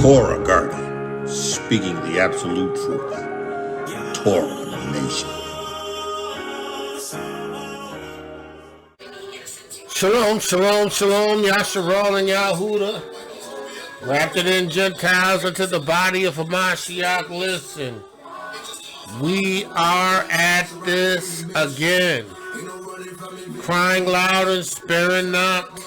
Torah guardian, speaking the absolute truth. Torah nation. Shalom, shalom, shalom, Yashar'el and Yahuda. Raptured in Gentiles into the body of Hamashiach. Listen, we are at this again. Crying loud and sparing not.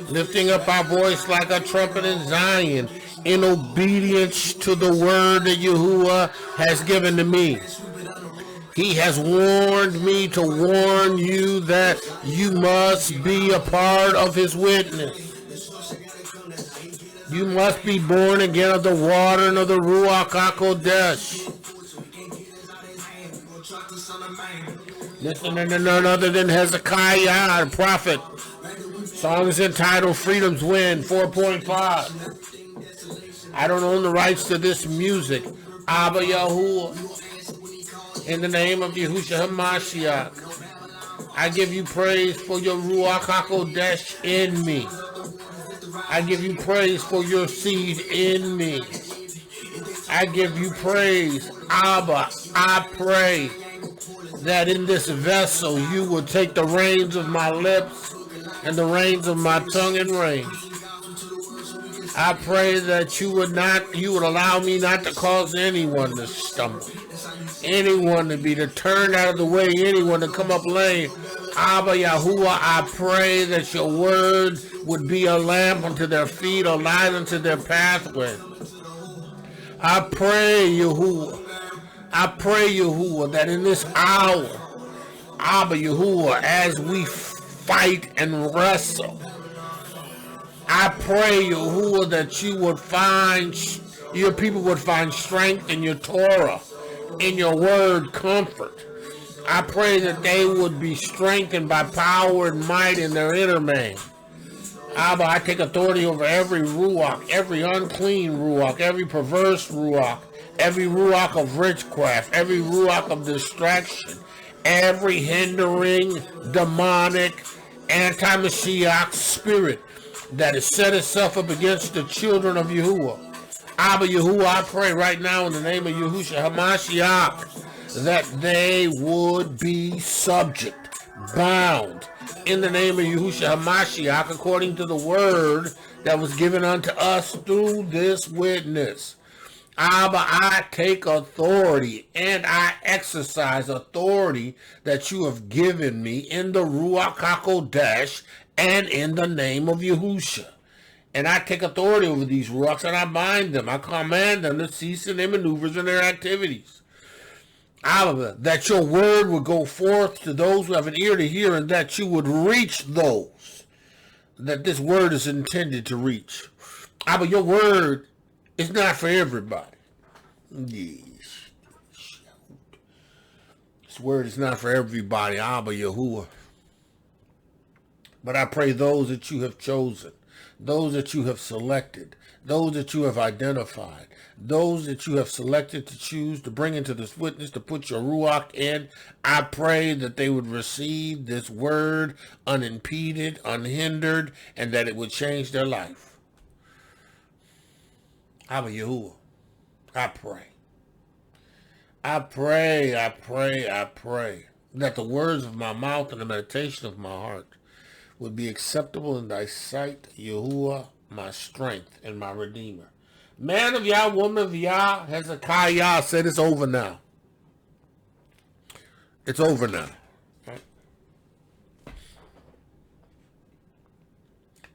Lifting up our voice like a trumpet in Zion. In obedience to the word that Yahuwah has given to me. He has warned me to warn you that you must be a part of his witness. You must be born again of the water and of the Ruach HaKodesh. Listen to none other than Hezekiah, the prophet. Song is entitled Freedom's Win, 4.5. I don't own the rights to this music. Abba Yahuwah. In the name of Yahushua HaMashiach, I give you praise for your Ruach HaKodesh in me. I give you praise for your seed in me. I give you praise, Abba. I pray that in this vessel you will take the reins of my lips and the reins of my tongue and rein. I pray that you would allow me not to cause anyone to stumble, anyone to be turned out of the way, anyone to come up lame. Abba Yahuwah, I pray that your word would be a lamp unto their feet, a light unto their pathway. I pray, Yahuwah, that in this hour, Abba Yahuwah, as we fight and wrestle, I pray, Yahuwah, that your people would find strength in your Torah, in your word, comfort. I pray that they would be strengthened by power and might in their inner man. Abba, I take authority over every ruach, every unclean ruach, every perverse ruach, every ruach of witchcraft, every ruach of distraction, every hindering, demonic, anti-Mashiach spirit that has set itself up against the children of Yahuwah. Abba Yahuwah, I pray right now in the name of Yahushua HaMashiach that they would be subject, bound, in the name of Yahushua HaMashiach, according to the word that was given unto us through this witness. Abba, I take authority and I exercise authority that you have given me in the Ruach HaKodesh and in the name of Yahushua. And I take authority over these ruachs and I bind them. I command them to cease in their maneuvers and their activities. Abba, that your word would go forth to those who have an ear to hear and that you would reach those that this word is intended to reach. Abba, your word is not for everybody. Yes. This word is not for everybody, Abba Yahuwah. But I pray those that you have chosen, those that you have selected, those that you have identified, those that you have selected to choose to bring into this witness, to put your Ruach in, I pray that they would receive this word unimpeded, unhindered, and that it would change their life. Abba Yahuwah, I pray that the words of my mouth and the meditation of my heart would be acceptable in thy sight, Yahuwah, my strength and my redeemer. Man of Yah, woman of Yah, Hezekiah said it's over now. It's over now. Right?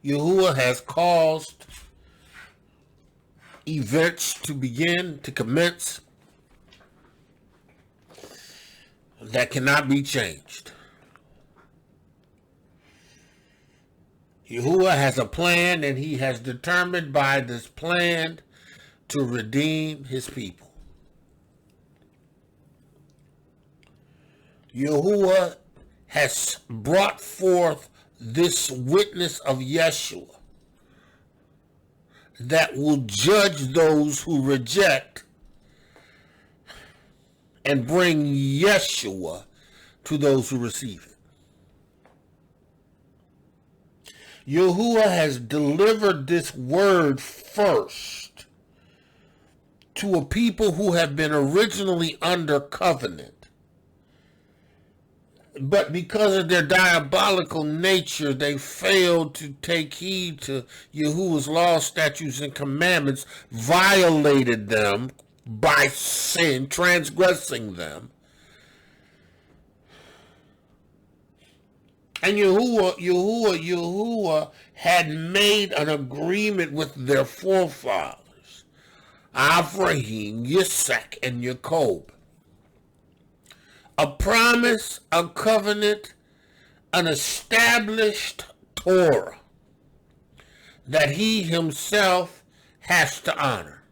Yahuwah has caused events to begin, to commence, that cannot be changed. Yahuwah has a plan, and he has determined by this plan to redeem his people. Yahuwah has brought forth this witness of Yeshua that will judge those who reject and bring Yeshua to those who receive it. Yahuwah has delivered this word first to a people who have been originally under covenant. But because of their diabolical nature, they failed to take heed to Yahuwah's laws, statutes, and commandments, violated them by sin, transgressing them. And Yahuwah had made an agreement with their forefathers, Avraham, Yitzhak, and Jacob. A promise, a covenant, an established Torah that he himself has to honor.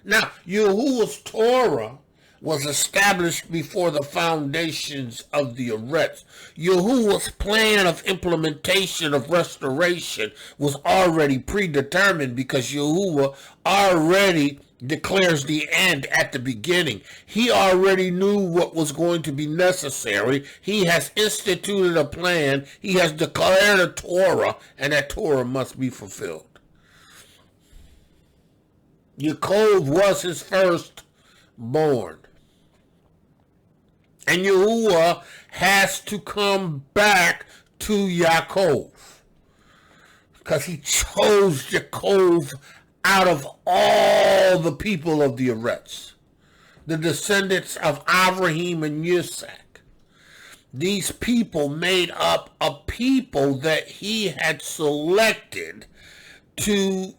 Now, Yahuwah's Torah was established before the foundations of the eretz. Yahuwah's plan of implementation of restoration was already predetermined because Yahuwah already declares the end at the beginning. He already knew what was going to be necessary. He has instituted a plan. He has declared a Torah, and that Torah must be fulfilled. Aqov was his firstborn. And Yahuwah has to come back to Yaakov, because he chose Yaakov out of all the people of the eretz, the descendants of Avraham and Yitzhak. These people made up a people that he had selected to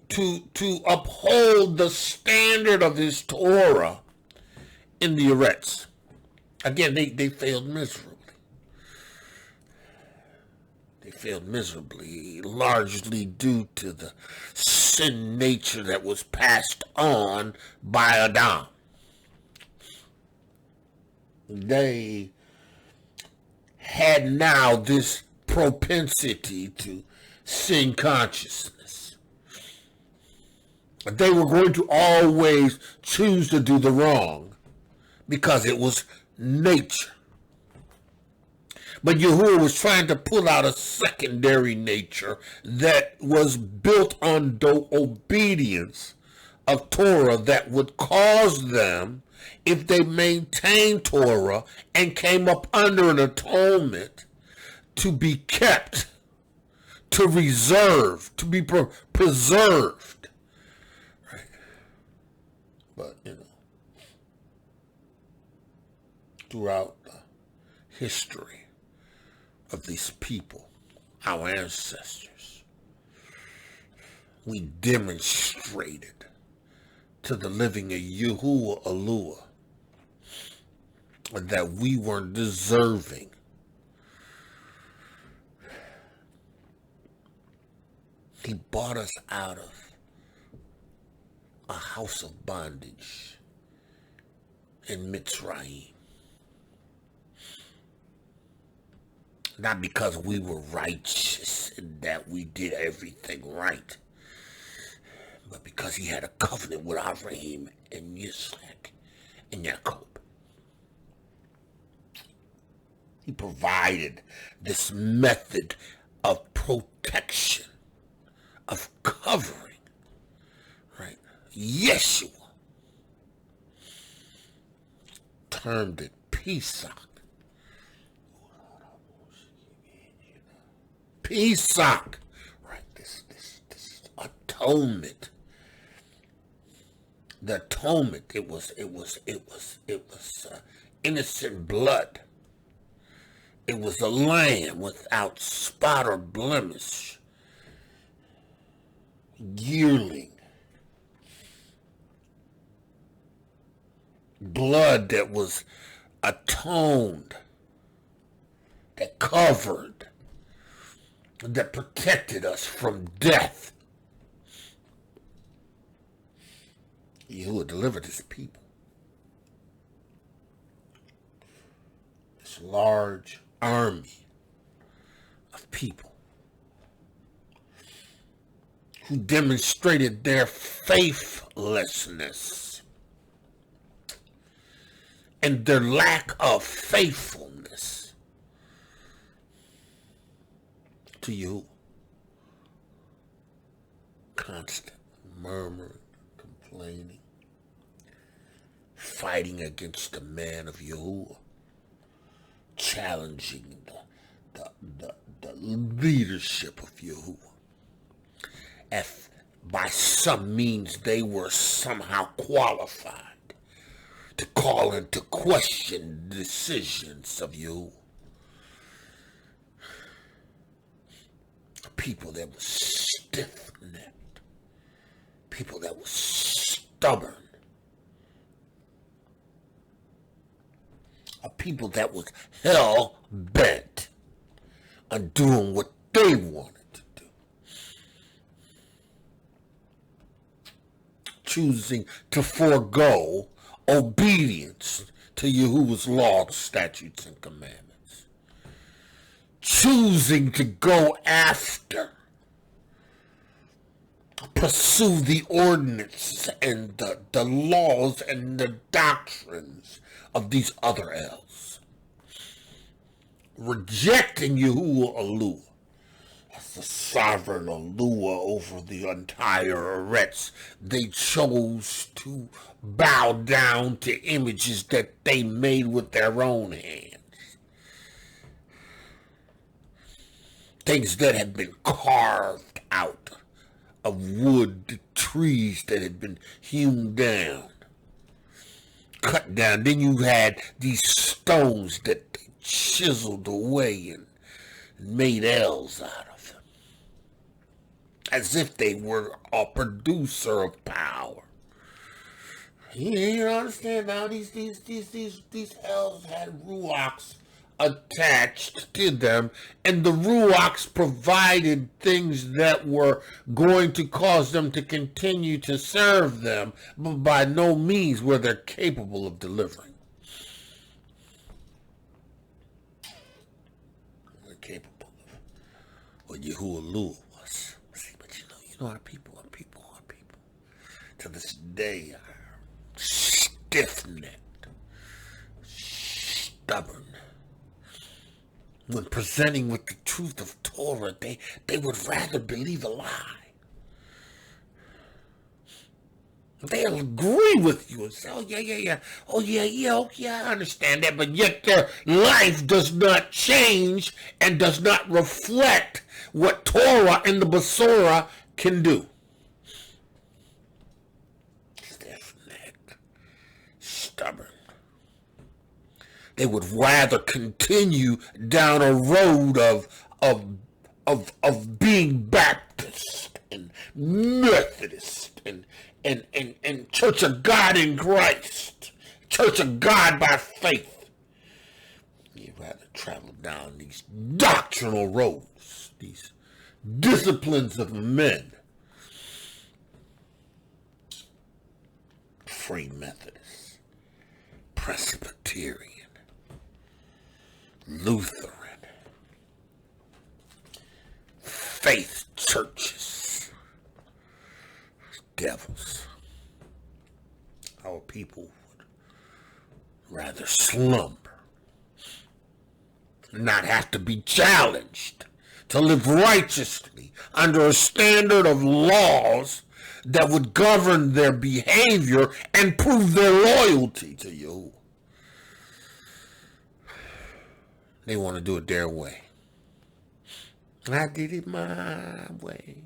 uphold the standard of his Torah in the eretz. Again, they failed miserably. They failed miserably, largely due to the sin nature that was passed on by Adam. They had now this propensity to sin consciousness. They were going to always choose to do the wrong because it was nature. But Yahuwah was trying to pull out a secondary nature that was built on the obedience of Torah that would cause them, if they maintained Torah and came up under an atonement, to be kept, to reserve, to be preserved. Right? But, throughout the history of these people, our ancestors, we demonstrated to the living Yahuwah that we weren't deserving. He bought us out of a house of bondage in Mitzrayim. Not because we were righteous and that we did everything right, but because he had a covenant with Avraham and Yitzhak and Jacob. He provided this method of protection, of covering, right? Yeshua termed it Pesach. Pesach, right? This atonement. The atonement. It was innocent blood. It was a lamb without spot or blemish. Yearling. Blood that was atoned, that covered, that protected us from death. Yahuwah delivered his people. This large army of people who demonstrated their faithlessness and their lack of faithfulness to you. constant murmuring, complaining, fighting against the man of Yahuwah, challenging the leadership of Yahuwah. If by some means they were somehow qualified to call into question the decisions of Yahuwah. People that were stiff-necked, people that were stubborn, a people that was hell-bent on doing what they wanted to do, choosing to forego obedience to Yahuwah's laws, statutes, and commandments, choosing to go after, pursue the ordinances and the laws and the doctrines of these other elves, rejecting Yahuwah Eluah as the sovereign Eluah over the entire Eretz. They chose to bow down to images that they made with their own hands. Things that had been carved out of wood, trees that had been hewn down, cut down. Then you had these stones that they chiseled away and made L's out of them, as if they were a producer of power. You understand now? These L's had ruachs attached to them, and the ruachs provided things that were going to cause them to continue to serve them, but by no means were they capable of delivering. They're capable of what Yahuwah was. See, but you know our people. To this day are stiff-necked, stubborn. When presenting with the truth of Torah, they would rather believe a lie. They'll agree with you and say, oh yeah, I understand that, but yet their life does not change and does not reflect what Torah and the Besorah can do. Stiff-necked, stubborn. They would rather continue down a road of being Baptist and Methodist and Church of God in Christ, Church of God by faith. You'd rather travel down these doctrinal roads, these disciplines of men. Free Methodist, Presbyterian, Lutheran, faith churches, devils. Our people would rather slumber, not have to be challenged to live righteously under a standard of laws that would govern their behavior and prove their loyalty to you. They want to do it their way. I did it my way.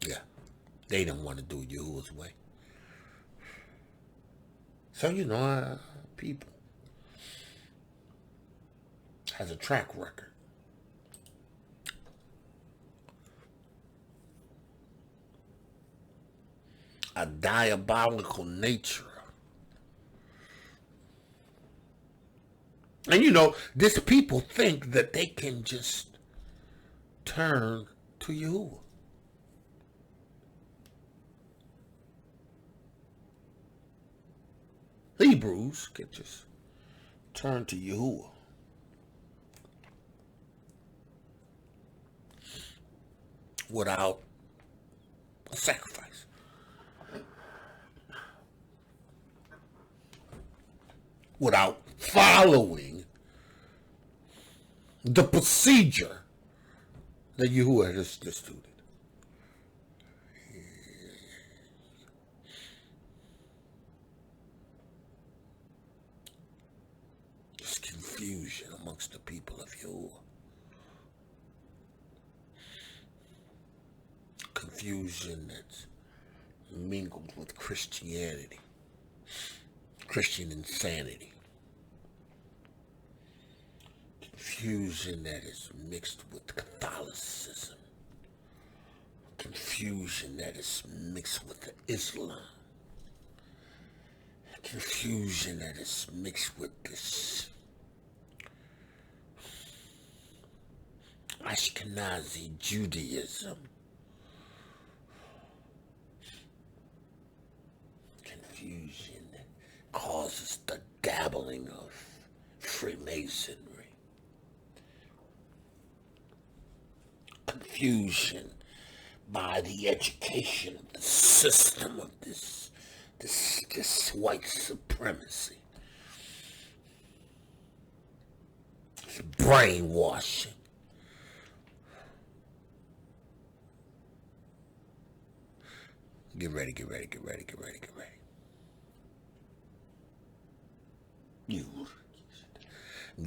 Yeah, they don't want to do it Yahuwah's way. So, our people has a track record. A diabolical nature. And this people think that they can just turn to Yahuwah. Hebrews can just turn to Yahuwah. Without a sacrifice. Without following the procedure that Yahuwah has instituted. amongst the people of Yahuwah. Confusion that's mingled with Christianity, Christian insanity. Confusion that is mixed with Catholicism. Confusion that is mixed with Islam. Confusion that is mixed with this Ashkenazi Judaism. Confusion that causes the dabbling of Freemasonry. Confusion by the education of the system of this white supremacy. It's brainwashing. Get ready, get ready, get ready, get ready, get ready.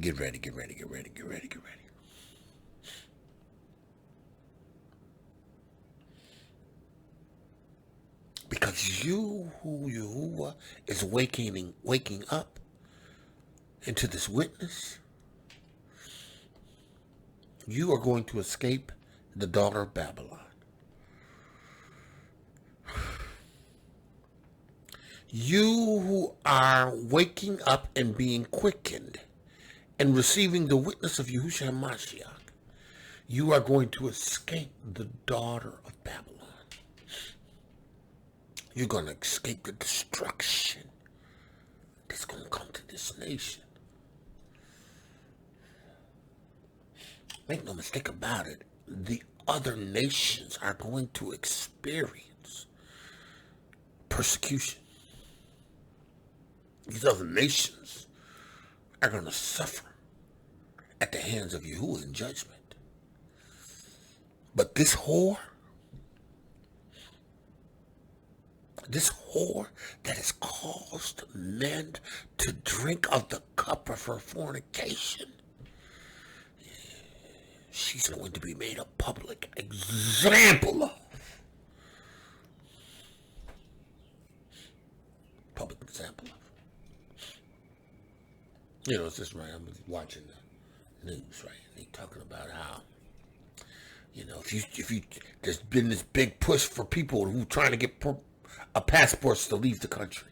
Get ready, get ready, get ready, get ready, get ready. Because you, who Yahuwah is waking up into this witness, you are going to escape the daughter of Babylon. You who are waking up and being quickened and receiving the witness of Yahushua HaMashiach, you are going to escape the daughter of Babylon. You're going to escape the destruction that's going to come to this nation. Make no mistake about it, the other nations are going to experience persecution. These other nations are going to suffer at the hands of Yahuwah in judgment. But this whore that has caused men to drink of the cup of her fornication, she's going to be made a public example of. Public example of. You know, it's just right. I'm watching the news, right? And they're talking about how, you know, if you, there's been this big push for people who trying to get passports to leave the country.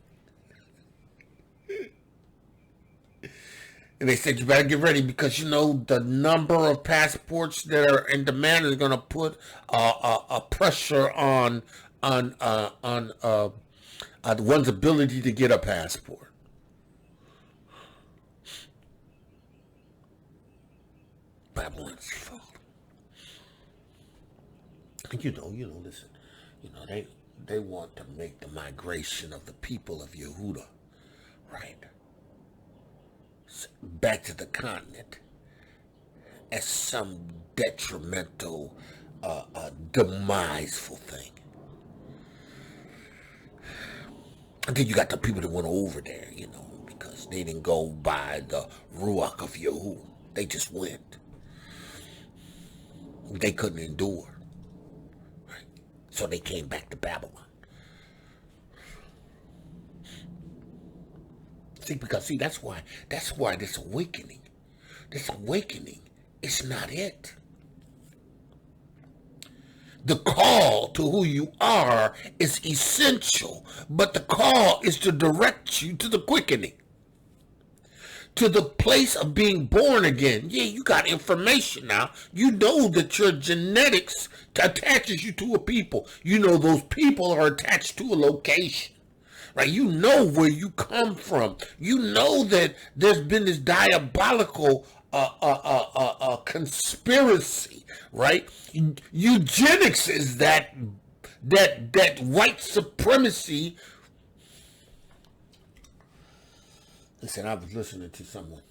And they said you better get ready because, you know, the number of passports that are in demand is going to put a pressure on one's ability to get a passport. Babylon's fault. You know, listen, you know, they want to make the migration of the people of Yehuda, right, back to the continent as some detrimental, demiseful thing. And then you got the people that went over there, you know, because they didn't go by the Ruach of Yahuwah. They just went. They couldn't endure. Right? So they came back to Babylon. See, that's why this awakening is not it. The call to who you are is essential, but the call is to direct you to the quickening, to the place of being born again. Yeah, you got information now. You know that your genetics attaches you to a people. You know those people are attached to a location. Right, you know where you come from. You know that there's been this diabolical conspiracy, right? Eugenics is that white supremacy. Listen, I was listening to someone,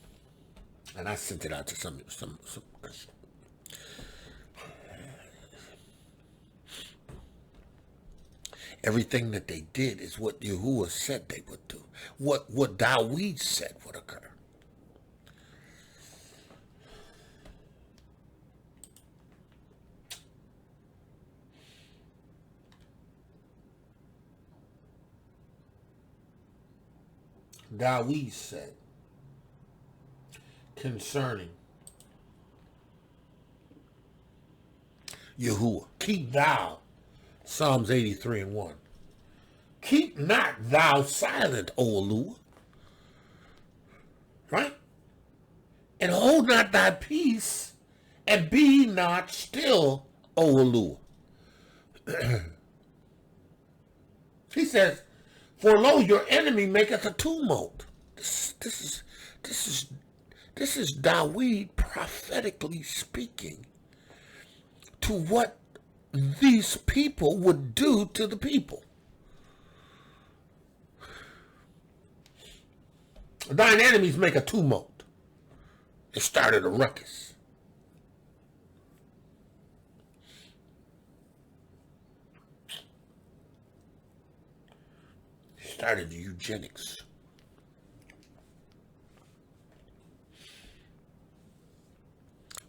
and I sent it out to some. Everything that they did is what Yahuwah said they would do. What Dawid said would occur. Dawid said concerning Yahuwah. Keep thou, Psalms 83 and 1. Keep not thou silent, O Elohiym. Right? And hold not thy peace, and be not still, O Elohiym. He says, for lo, your enemy maketh a tumult. This is Dawid prophetically speaking to what these people would do to the people. Thine enemies make a tumult. It started a ruckus. It started the eugenics.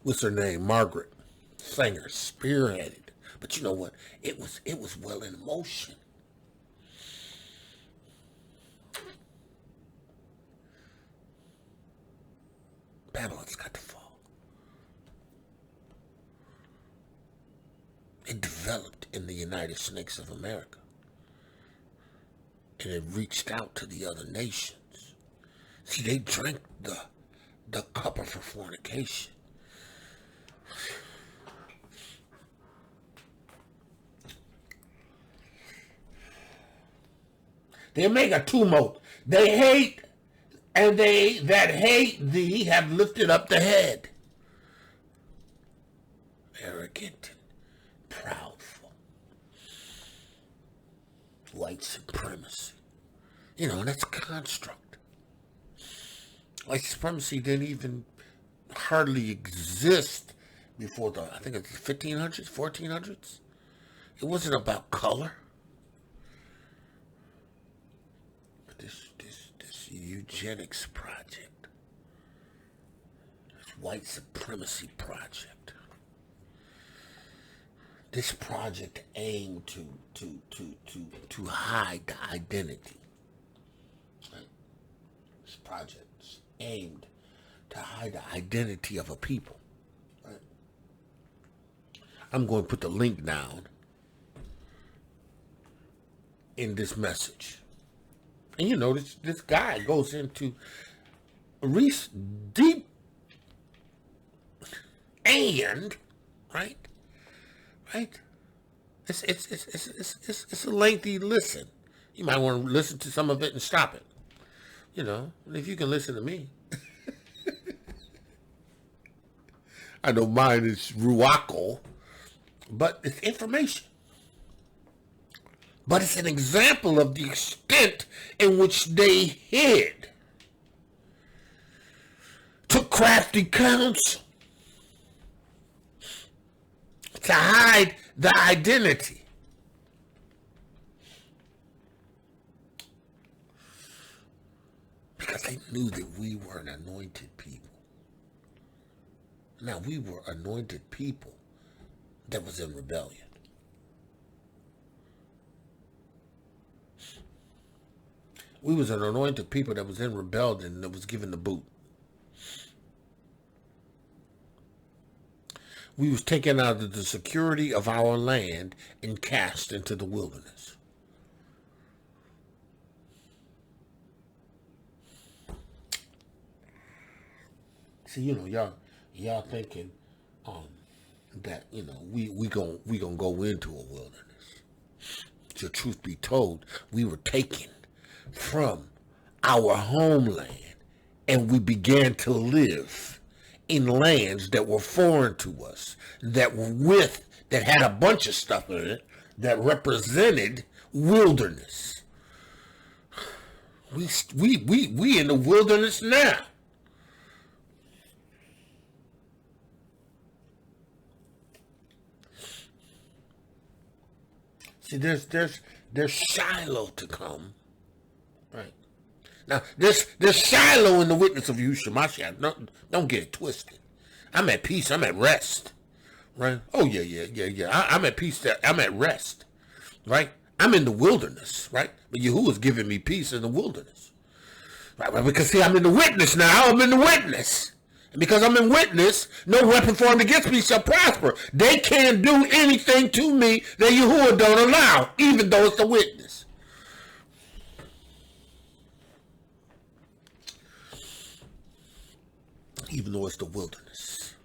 What's her name? Margaret Sanger spearheaded. But you know what? It was well in motion. Babylon's got to fall. It developed in the United Snakes of America. And it reached out to the other nations. See, they drank the cup of fornication. They make a tumult. They hate, and they that hate thee have lifted up the head. Arrogant and proudful. White supremacy. You know, that's a construct. White supremacy didn't even hardly exist before I think it's 1500s, 1400s. It wasn't about color. This eugenics project, this white supremacy project, this project aimed to hide the identity. Right? This project is aimed to hide the identity of a people. Right? I'm going to put the link down in this message. And you know, this guy goes into deep and right. It's a lengthy listen. You might want to listen to some of it and stop it. You know, if you can listen to me. I know mine is ruaco, but it's information. But it's an example of the extent in which they hid. Took crafty counsel to hide the identity. Because they knew that we were an anointed people. Now, we were anointed people that was in rebellion. We was an anointed people that was in rebellion and that was given the boot. We was taken out of the security of our land and cast into the wilderness. See, you know, y'all thinking that, you know, we gonna go into a wilderness. So truth be told, we were taken from our homeland and we began to live in lands that were foreign to us, that had a bunch of stuff in it that represented wilderness. We in the wilderness now. See, there's Shiloh to come. Right. Now, there's Shiloh in the witness of Yahushua. Don't get it twisted. I'm at peace. I'm at rest. Right? Oh, yeah. I'm at peace. I'm at rest. Right? I'm in the wilderness. Right? But Yahuwah's giving me peace in the wilderness. Right, because see, I'm in the witness now. I'm in the witness. And because I'm in witness, no weapon formed against me shall prosper. They can't do anything to me that Yahuwah don't allow, even though it's a witness. Even though it's the wilderness,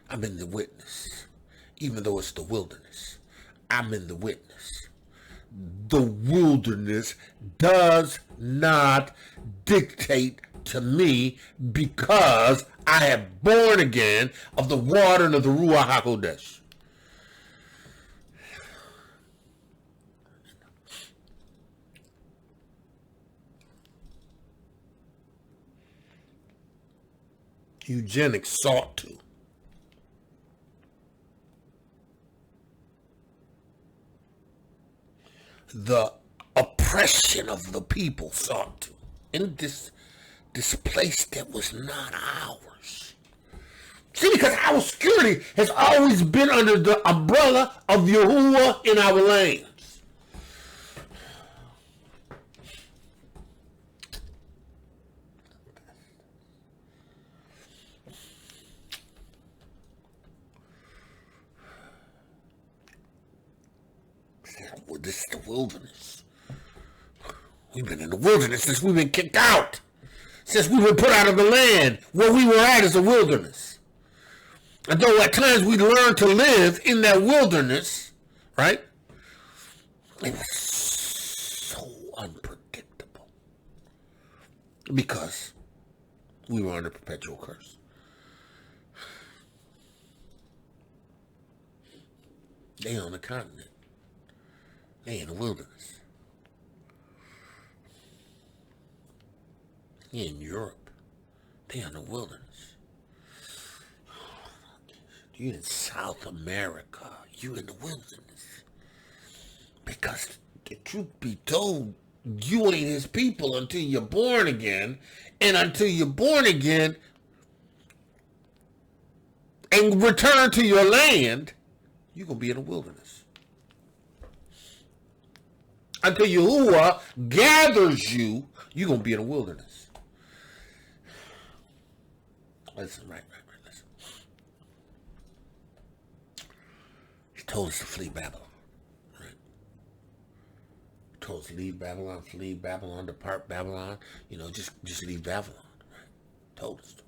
I'm in the witness. Even though it's the wilderness, I'm in the witness. The wilderness does not dictate to me because I have born again of the water and of the Ruach HaKodesh. Eugenics sought to. The oppression of the people sought to. In this place that was not ours. See, because our security has always been under the umbrella of Yahuwah in our lands. This is the wilderness. We've been in the wilderness since we've been kicked out. Since we were put out of the land, where we were at is a wilderness. And though at times we learned to live in that wilderness, right? It was so unpredictable. Because we were under perpetual curse. They on the continent. They in the wilderness. They in Europe. They in the wilderness. You in South America. You in the wilderness. Because the truth be told, you ain't his people until you're born again. And until you're born again and return to your land, you're going to be in the wilderness. Until Yahuwah gathers you, you're going to be in the wilderness. Listen, right, listen. He told us to flee Babylon, right? He told us to leave Babylon, flee Babylon, depart Babylon. You know, just leave Babylon, right? Told us to.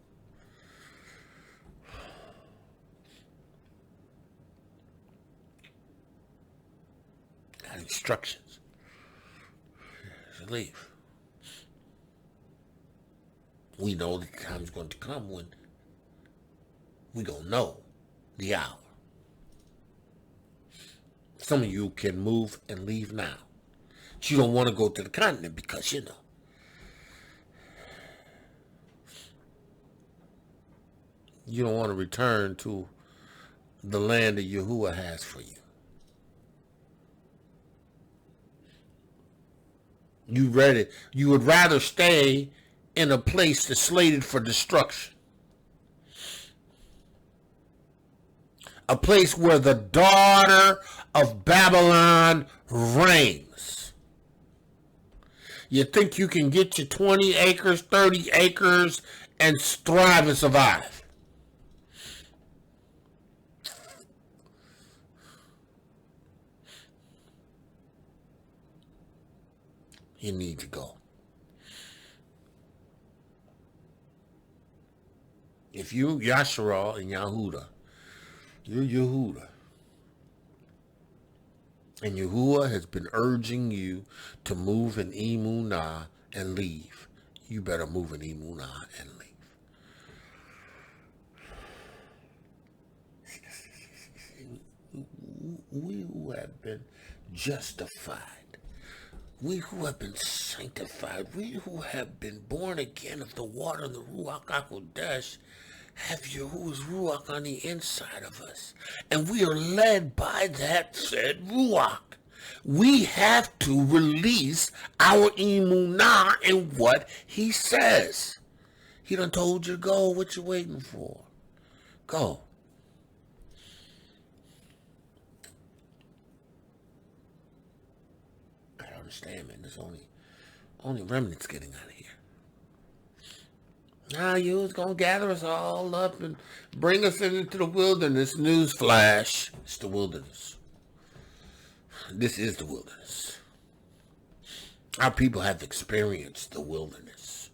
Got instructions. Leave. We know the time's going to come when we don't know the hour. Some of you can move and leave now. But you don't want to go to the continent because, you know, you don't want to return to the land that Yahuwah has for you. You would rather stay in a place that's slated for destruction. A place where the daughter of Babylon reigns. You think you can get your 20 acres, 30 acres, and thrive and survive. You need to go. If you Yashar'el and Yahudah, you're Yahudah. And Yahuwah has been urging you to move in Emunah and leave. You better move in Emunah and leave. We who have been justified, we who have been sanctified, we who have been born again of the water and the Ruach HaKodesh, have Yahuwah's Ruach on the inside of us. And we are led by that said Ruach. We have to release our Emunah in what he says. He done told you to go. What you waiting for? Go. Gotta understand, man. There's only remnants getting out of here. Now you was going to gather us all up and bring us into the wilderness. Newsflash. It's the wilderness. This is the wilderness. Our people have experienced the wilderness.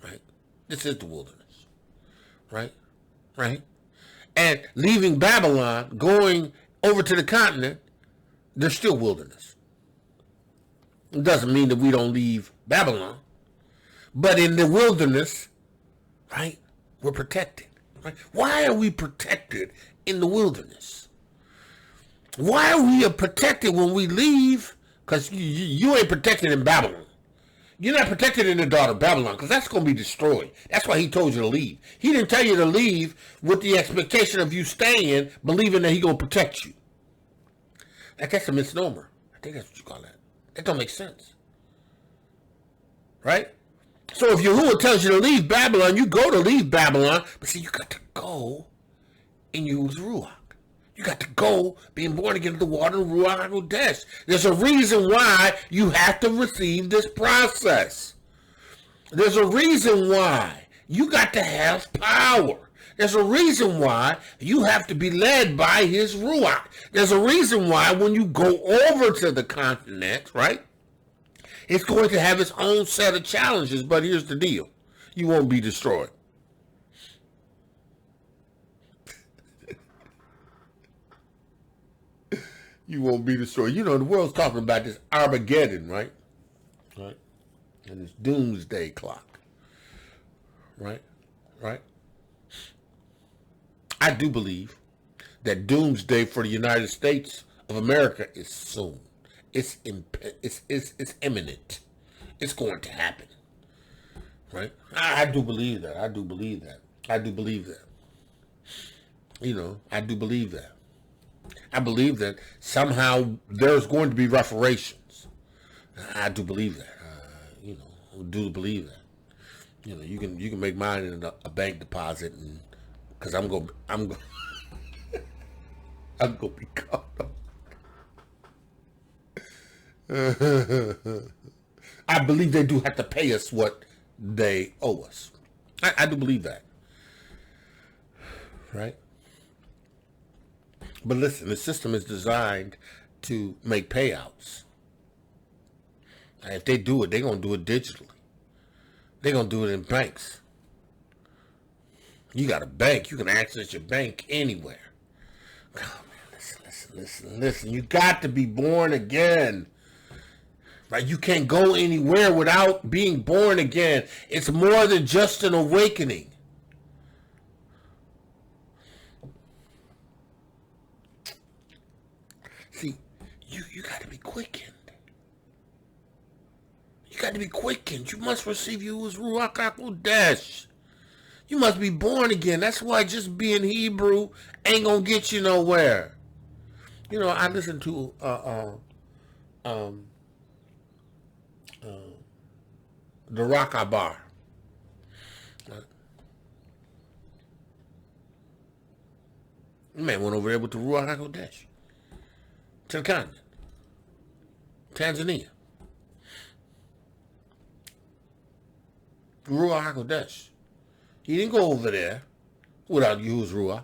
Right? This is the wilderness. Right? Right? And leaving Babylon, going over to the continent, there's still wilderness. It doesn't mean that we don't leave Babylon. But in the wilderness, right, we're protected. Right? Why are we protected in the wilderness? Why are we protected when we leave? Because you ain't protected in Babylon. You're not protected in the daughter of Babylon, because that's going to be destroyed. That's why he told you to leave. He didn't tell you to leave with the expectation of you staying, believing that he's going to protect you. That's a misnomer. I think that's what you call that. That don't make sense. Right? So if Yahuwah tells you to leave Babylon, you go to leave Babylon. But see, you got to go and use Ruach. You got to go being born again of the water and Ruach HaKodesh. There's a reason why you have to receive this process. There's a reason why you got to have power. There's a reason why you have to be led by his Ruach. There's a reason why when you go over to the continent, right, it's going to have its own set of challenges. But here's the deal. You won't be destroyed. You won't be destroyed. You know, the world's talking about this Armageddon, right? Right? And this doomsday clock. Right? Right? I do believe that doomsday for the United States of America is soon. It's imminent. It's going to happen. Right? I do believe that. I do believe that. I do believe that. You know, I do believe that. I believe that somehow there's going to be reparations. I do believe that. You know, I do believe that. You know, you can make mine in a bank deposit, and because I'm gonna be caught up. I believe they do have to pay us what they owe us. I do believe that. Right? But listen, the system is designed to make payouts. And if they do it, they're going to do it digitally. They're going to do it in banks. You got a bank. You can access your bank anywhere. Oh, man, listen. You got to be born again. Right? You can't go anywhere without being born again. It's more than just an awakening. See, you got to be quickened. You got to be quickened. You must receive you as Ruach HaKodesh. You must be born again. That's why just being Hebrew ain't gonna get you nowhere. You know, I listened to the Rakabar. Man went over there with the Ruach HaKodesh to the continent, Tanzania. Ruach HaKodesh. He didn't go over there without Yahuwah's Ruach.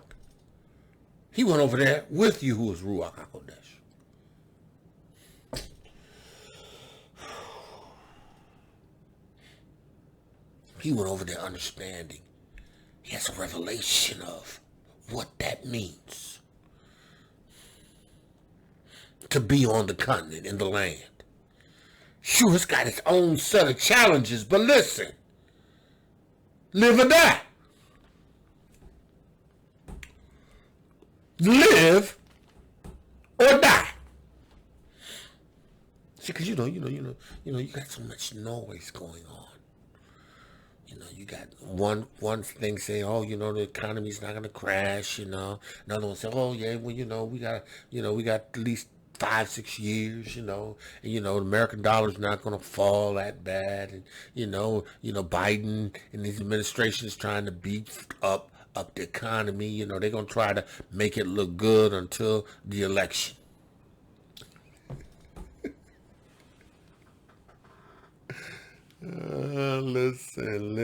He went over there with Yahuwah's Ruach HaKodesh. He went over there understanding. He has a revelation of what that means to be on the continent, in the land. Sure, it's got its own set of challenges, but listen. Live or die. Live or die. See, because you got so much noise going on. You know, you got one thing saying, oh, the economy's not gonna crash. Another one saying, oh yeah, well, we got at least 5-6 years, and the American dollar's not going to fall that bad, and Biden and his administration is trying to beef up the economy. They're going to try to make it look good until the election. Listen.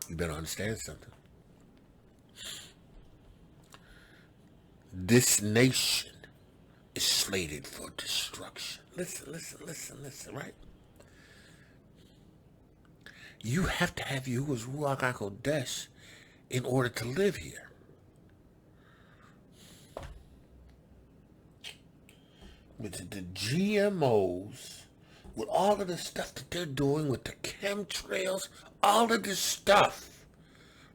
You better understand something. This nation is slated for destruction. Listen, right? You have to have Yahuwah's Ruach HaKodesh in order to live here. With the GMOs, with all of the stuff that they're doing with the chemtrails, all of this stuff,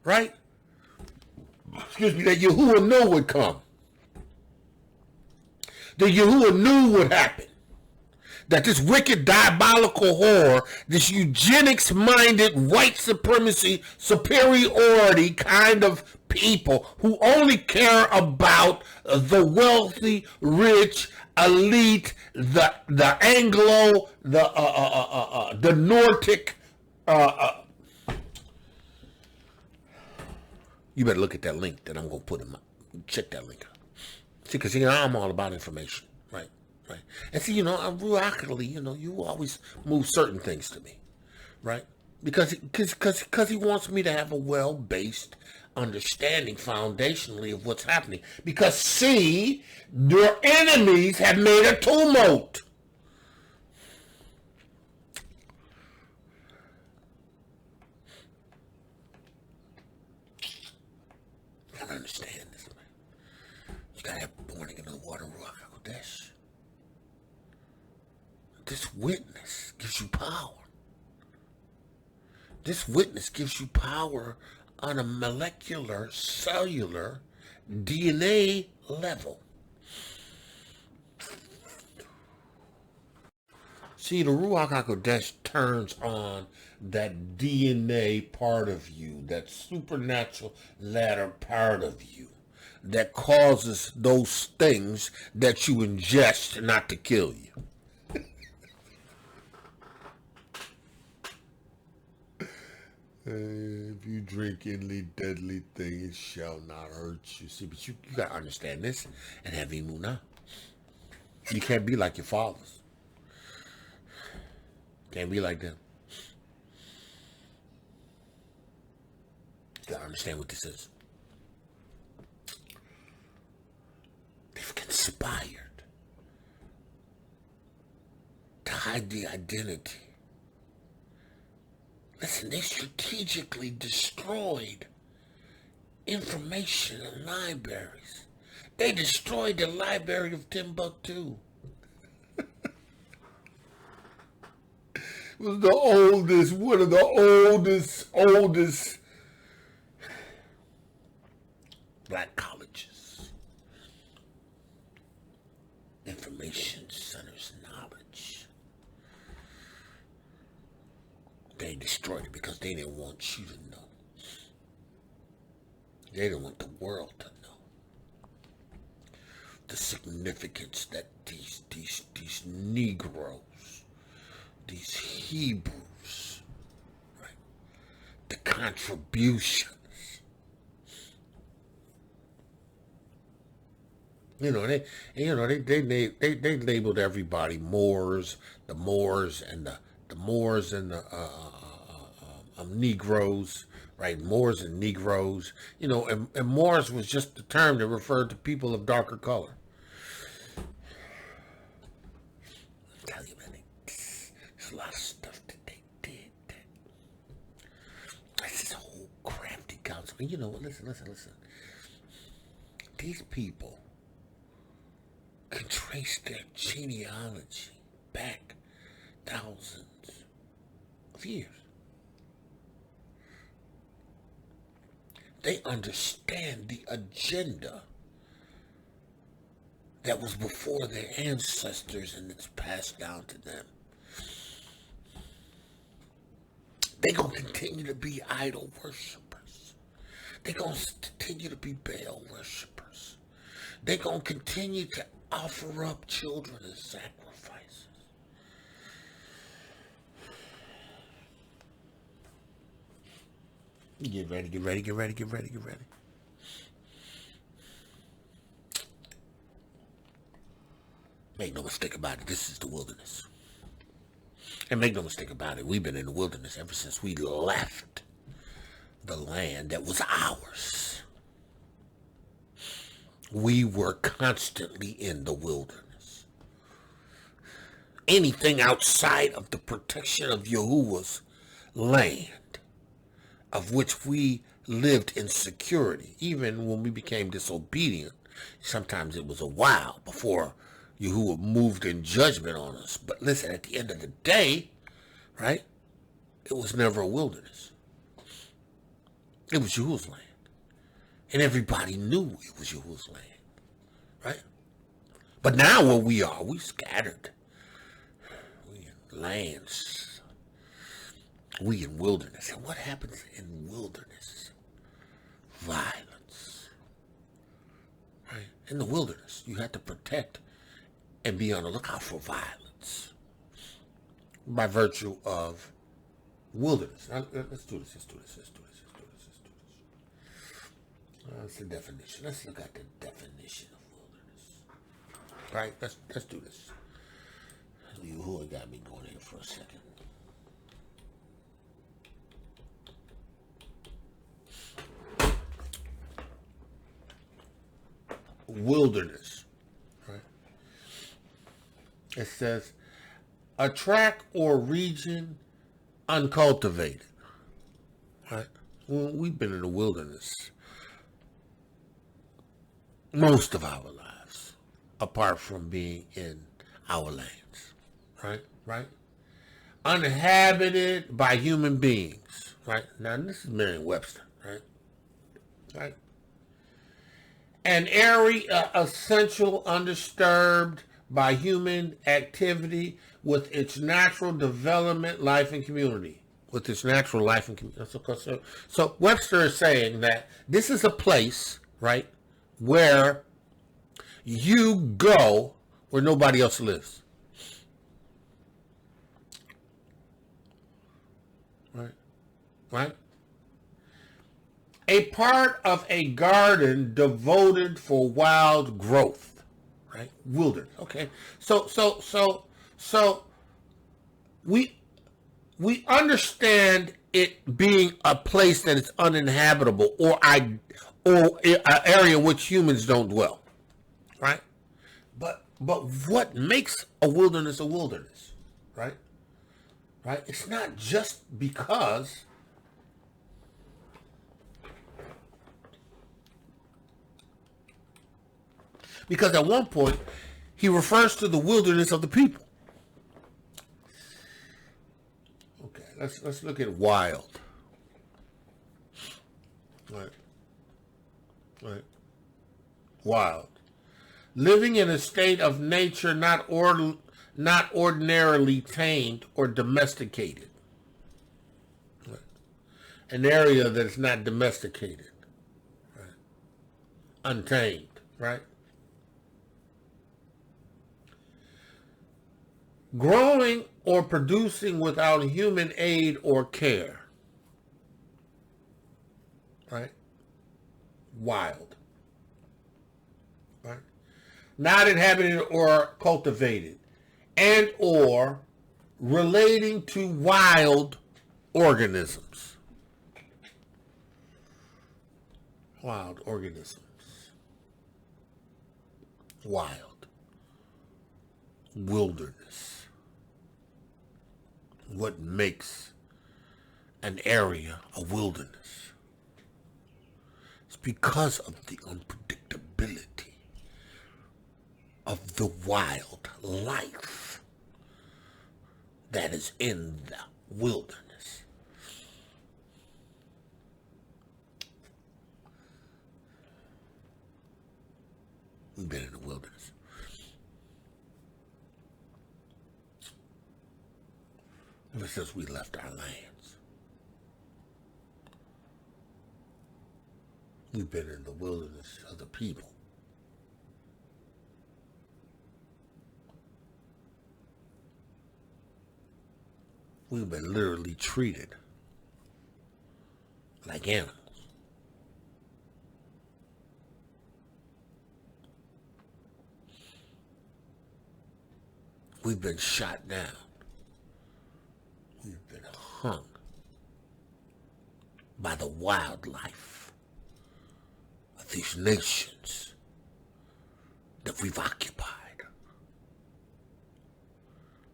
right? Excuse me, that Yahuwah knew would come. That Yahuwah knew would happen. That this wicked, diabolical horror, this eugenics-minded, white supremacy, superiority kind of people who only care about the wealthy, rich, elite, the Anglo, the Nordic. You better look at that link that I'm going to put in my. Check that link out. See, because I'm all about information, right? Right. And see, I'm reluctantly, you always move certain things to me, right? Because he wants me to have a well-based understanding foundationally of what's happening. Because see, your enemies have made a tumult. You gotta understand this, man. You gotta have born again in the water, Ruach HaKodesh. This witness gives you power. This witness gives you power on a molecular, cellular, DNA level. See, the Ruach HaKodesh turns on that DNA part of you, that supernatural latter part of you, that causes those things that you ingest not to kill you. If you drink any deadly thing, it shall not hurt you. See, but you got to understand this and have emunah. You can't be like your fathers. Can't be like them. You got to understand what this is. They've conspired to hide the identity. Listen, they strategically destroyed information in libraries. They destroyed the Library of Timbuktu. It was the oldest, one of the oldest black colleges. Information centers knowledge. They destroyed it because they didn't want you to know. They didn't want the world to know the significance that these Negroes, these Hebrews, right, the contributions. They labeled everybody Moors, the Moors and the Negroes, right? Moors and Negroes, and Moors was just the term that referred to people of darker color. I'm telling you, man, there's a lot of stuff that they did. That's this whole crafty counsel. And listen. These people can trace their genealogy back thousands of years. They understand the agenda that was before their ancestors and it's passed down to them. They're going to continue to be idol worshipers. They're going to continue to be Baal worshipers. They're going to continue to offer up children as sacrifices. Get ready. Make no mistake about it, this is the wilderness. And make no mistake about it, we've been in the wilderness ever since we left the land that was ours. We were constantly in the wilderness. Anything outside of the protection of Yahuwah's land, of which we lived in security, even when we became disobedient, sometimes it was a while before Yahuwah moved in judgment on us. But listen, at the end of the day, right, it was never a wilderness. It was Yahuwah's land. And everybody knew it was Yahuwah's land, right? But now where we are, we scattered. We in lands. We in wilderness. And what happens in wilderness? Violence. Right? In the wilderness, you have to protect and be on the lookout for violence by virtue of wilderness. Now, let's do this. That's the definition. Let's look at the definition of wilderness. Right? Let's do this. Yahuwah got me going here for a second. Wilderness. Right? It says a tract or region uncultivated. Right? Well, we've been in the wilderness most of our lives, apart from being in our lands, right? Uninhabited by human beings, right? Now, this is Merriam-Webster, right? An area essential, undisturbed by human activity with its natural development, life, and community. With its natural life and community. So Webster is saying that this is a place, right, where you go where nobody else lives. Right? A part of a garden devoted for wild growth. Right? Wilderness. Okay. So we understand it being a place that is uninhabitable or an area in which humans don't dwell, right? But what makes a wilderness, right? Right? It's not just because at one point he refers to the wilderness of the people. Okay, let's look at wild. Right. Wild. Living in a state of nature not ordinarily tamed or domesticated. Right. An area that is not domesticated. Right. Untamed. Right. Growing or producing without human aid or care. Right? Wild. Right? Not inhabited or cultivated. And or relating to wild organisms. Wild organisms. Wild. Wilderness. What makes an area a wilderness? It's because of the unpredictability of the wild life that is in the wilderness. We've been in the wilderness. Ever since we left our lands. We've been in the wilderness of the people. We've been literally treated like animals. We've been shot down hung by the wildlife of these nations that we've occupied.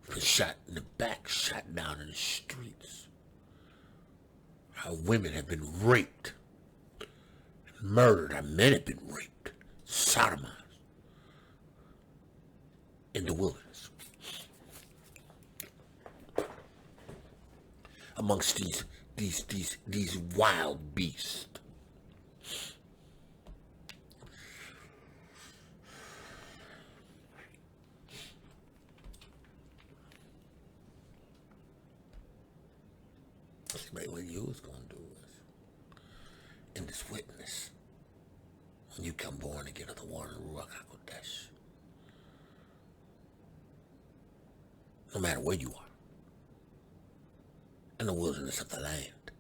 Been shot in the back, shot down in the streets. Our women have been raped, murdered. Our men have been raped, sodomized in the wilderness. Amongst these wild beasts. What you was going to do is, in this witness, when you come born again of the water of Ruach HaKodesh, no matter where you are, in the wilderness of the land,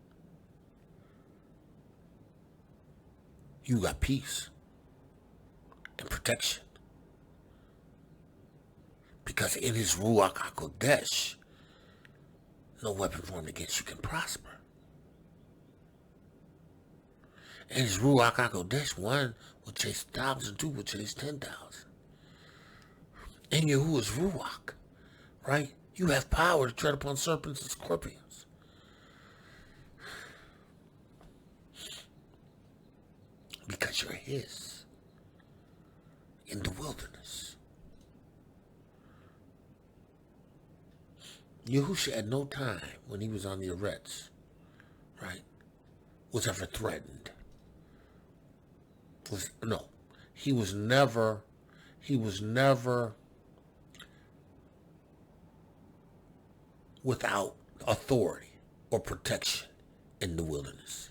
you got peace and protection. Because in his Ruach HaKodesh, no weapon formed against you can prosper. And his Ruach HaKodesh, 1 will chase 1,000, 2 will chase 10,000. And Yahuwah's Ruach, right? You have power to tread upon serpents and scorpions. Because you're his in the wilderness. Yahusha at no time when he was on the Eretz, right, was ever threatened. He was never without authority or protection in the wilderness.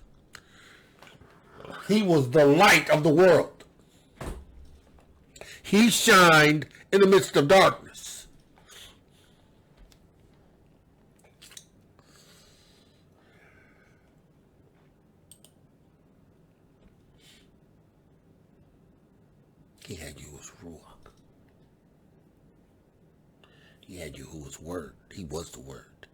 He was the light of the world. He shined in the midst of darkness. He had Yahuwah's Ruach. He had Yahuwah's word. He was the word.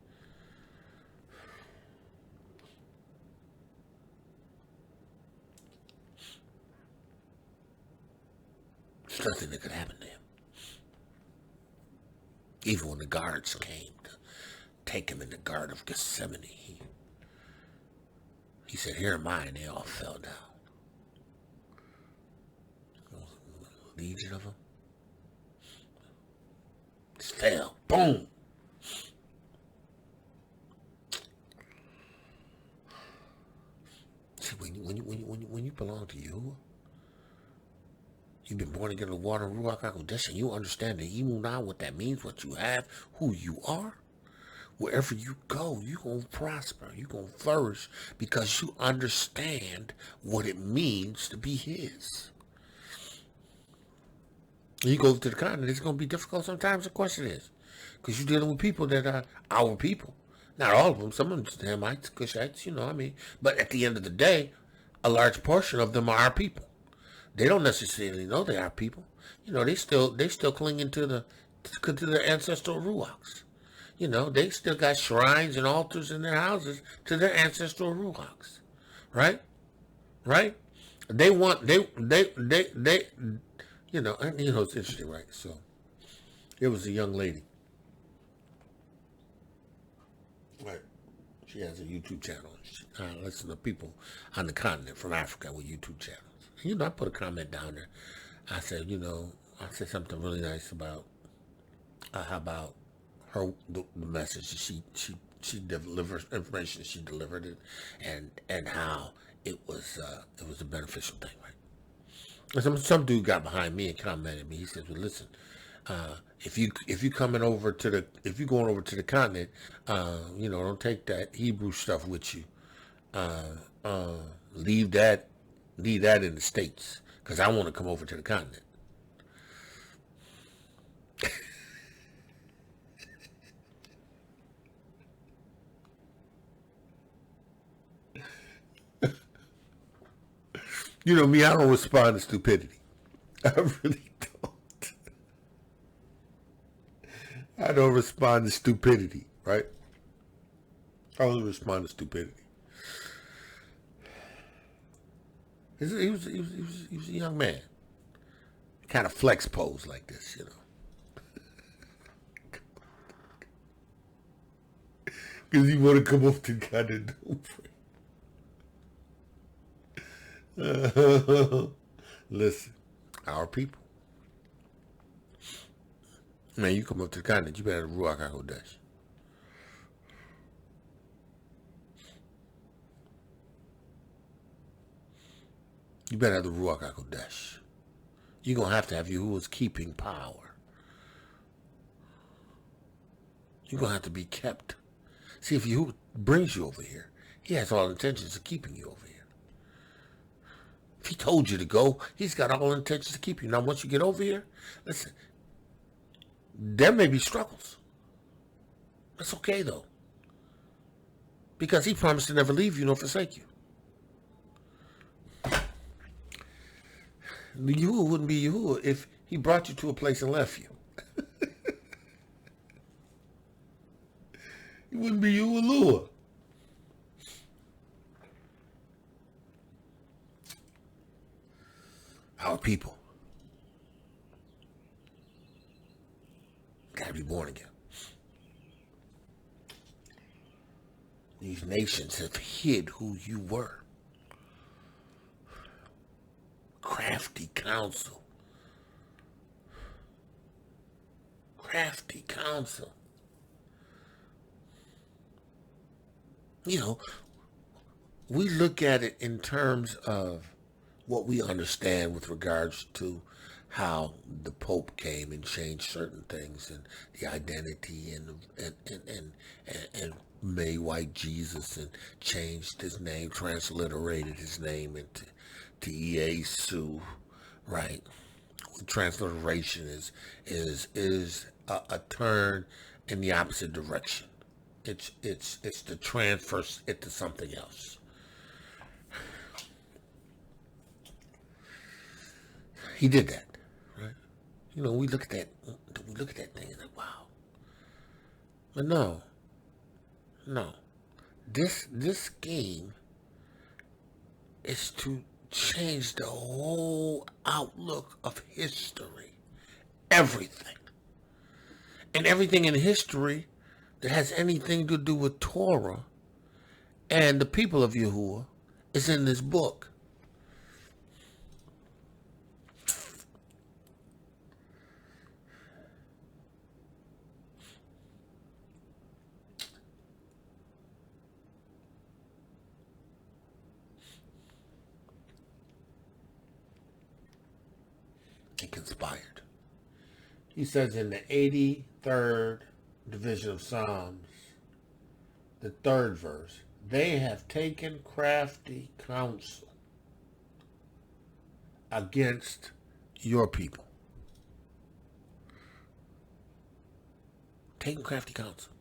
There's nothing that could happen to him. Even when the guards came to take him in the Garden of Gethsemane, he said, "Here am I," and they all fell down. Legion of them just fell. Boom. See, when you belong to Yahuwah, you've been born again in the water of Ruach HaKodesh, and you understand the emunah, what that means, what you have, who you are. Wherever you go, you're going to prosper. You're going to flourish because you understand what it means to be his. You go to the continent, it's going to be difficult sometimes. The question is, because you're dealing with people that are our people. Not all of them. Some of them Hamites, Cushites, But at the end of the day, a large portion of them are our people. They don't necessarily know they are people. They still clinging to their ancestral ruachs. They still got shrines and altars in their houses to their ancestral ruachs. Right? They want, it's interesting, right? So, there was a young lady. Right. She has a YouTube channel. She listens to people on the continent from Africa with YouTube channels. I put a comment down there. I said, I said something really nice about how about her, the message she delivers, information she delivered it, and how it was a beneficial thing, right? Some dude got behind me and commented me. He says, "Well, listen, if you going over to the continent, don't take that Hebrew stuff with you. Leave that in the States, because I want to come over to the continent." You know me, I don't respond to stupidity. I really don't. I don't respond to stupidity, right? I only respond to stupidity. He was a young man. Kind of flex pose like this, you know. Because he want to come off the kind of listen, our people. Man, you come up to the continent, you better have the Ruach HaKodesh. You better have the Ruach HaKodesh. You're going to have Yahuwah's keeping power. You're going to have to be kept. See, if Yahuwah brings you over here, he has all intentions of keeping you over here. If he told you to go, he's got all intentions to keep you. Now, once you get over here, listen, there may be struggles. That's okay, though. Because he promised to never leave you nor forsake you. Yahuwah wouldn't be Yahuwah if he brought you to a place and left you. He wouldn't be Yahuwah. Our people gotta be born again. These nations have hid who you were. Crafty counsel. Crafty counsel. You know, we look at it in terms of what we understand with regards to how the Pope came and changed certain things and the identity and made white Jesus and changed his name, transliterated his name into Yesu, right? Transliteration is a turn in the opposite direction. It's the transfer it to something else. He did that, right? You know, we look at that thing and like, wow. But no. This scheme is to change the whole outlook of history. Everything. And everything in history that has anything to do with Torah and the people of Yahuwah is in this book. He conspired. He says in the 83rd division of Psalms, the 3rd verse, they have taken crafty counsel against your people. Taking crafty counsel.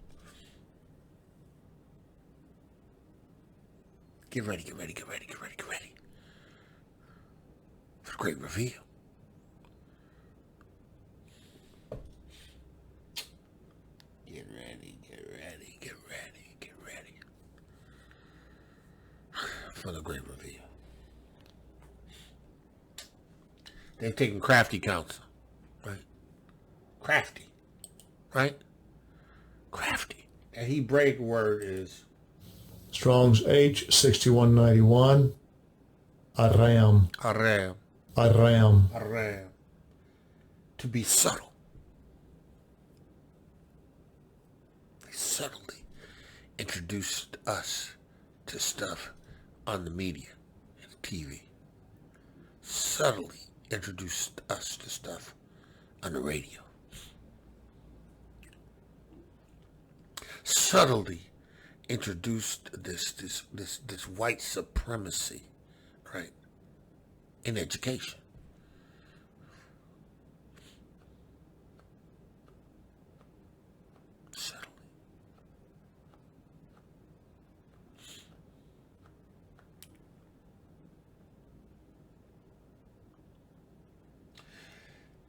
Get ready. For the great reveal. Get ready. For the great reveal. They've taken crafty counsel, right? Crafty, right? Crafty. The Hebraic word is Strong's H6191. Aram. To be subtle. They subtly introduced us to stuff on the media and TV. Subtly introduced us to stuff on the radio. Subtly introduced this white supremacy, right, in education. Subtly.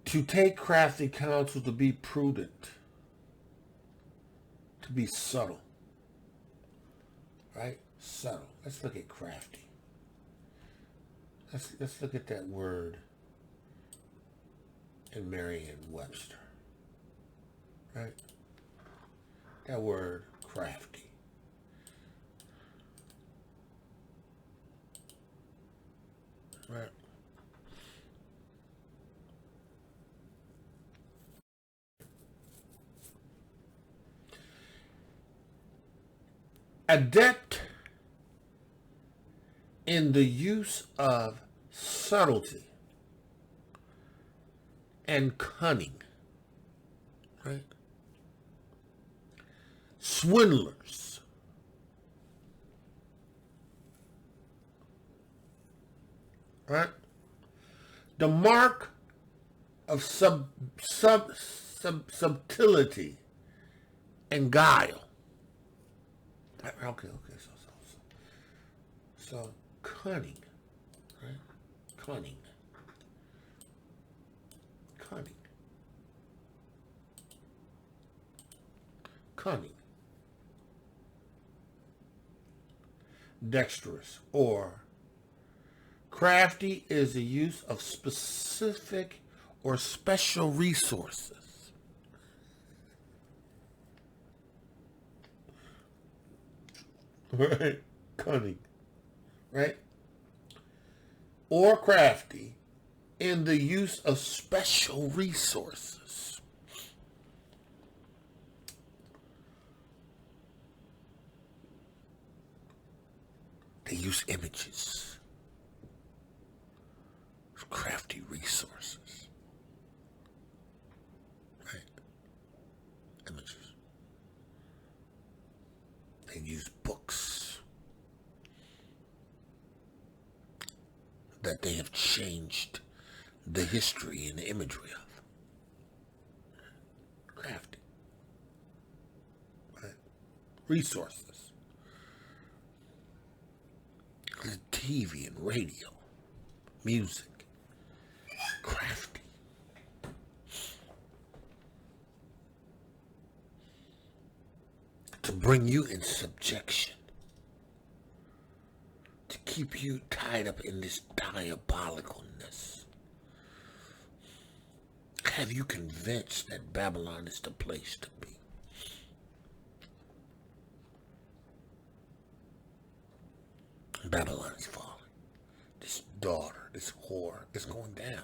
To take crafty counsel, to be prudent, to be subtle. right? Subtle. Let's look at crafty. Let's look at that word in Merriam-Webster, right? That word crafty. Right. Adept in the use of subtlety and cunning, right? Swindlers, right? The mark of subtlety and guile. Okay, so cunning, right? Cunning. Dexterous or crafty is the use of specific or special resources. Right? Cunning. Right? Or crafty in the use of special resources. They use images. Crafty resources. Right? Images. They use books that they have changed the history and the imagery of. Crafty. Right? Resources. TV and radio. Music. Crafty. To bring you in subjection. To keep you tied up in this diabolicalness. Have you convinced that Babylon is the place to be? Babylon is falling. This daughter, this whore is going down.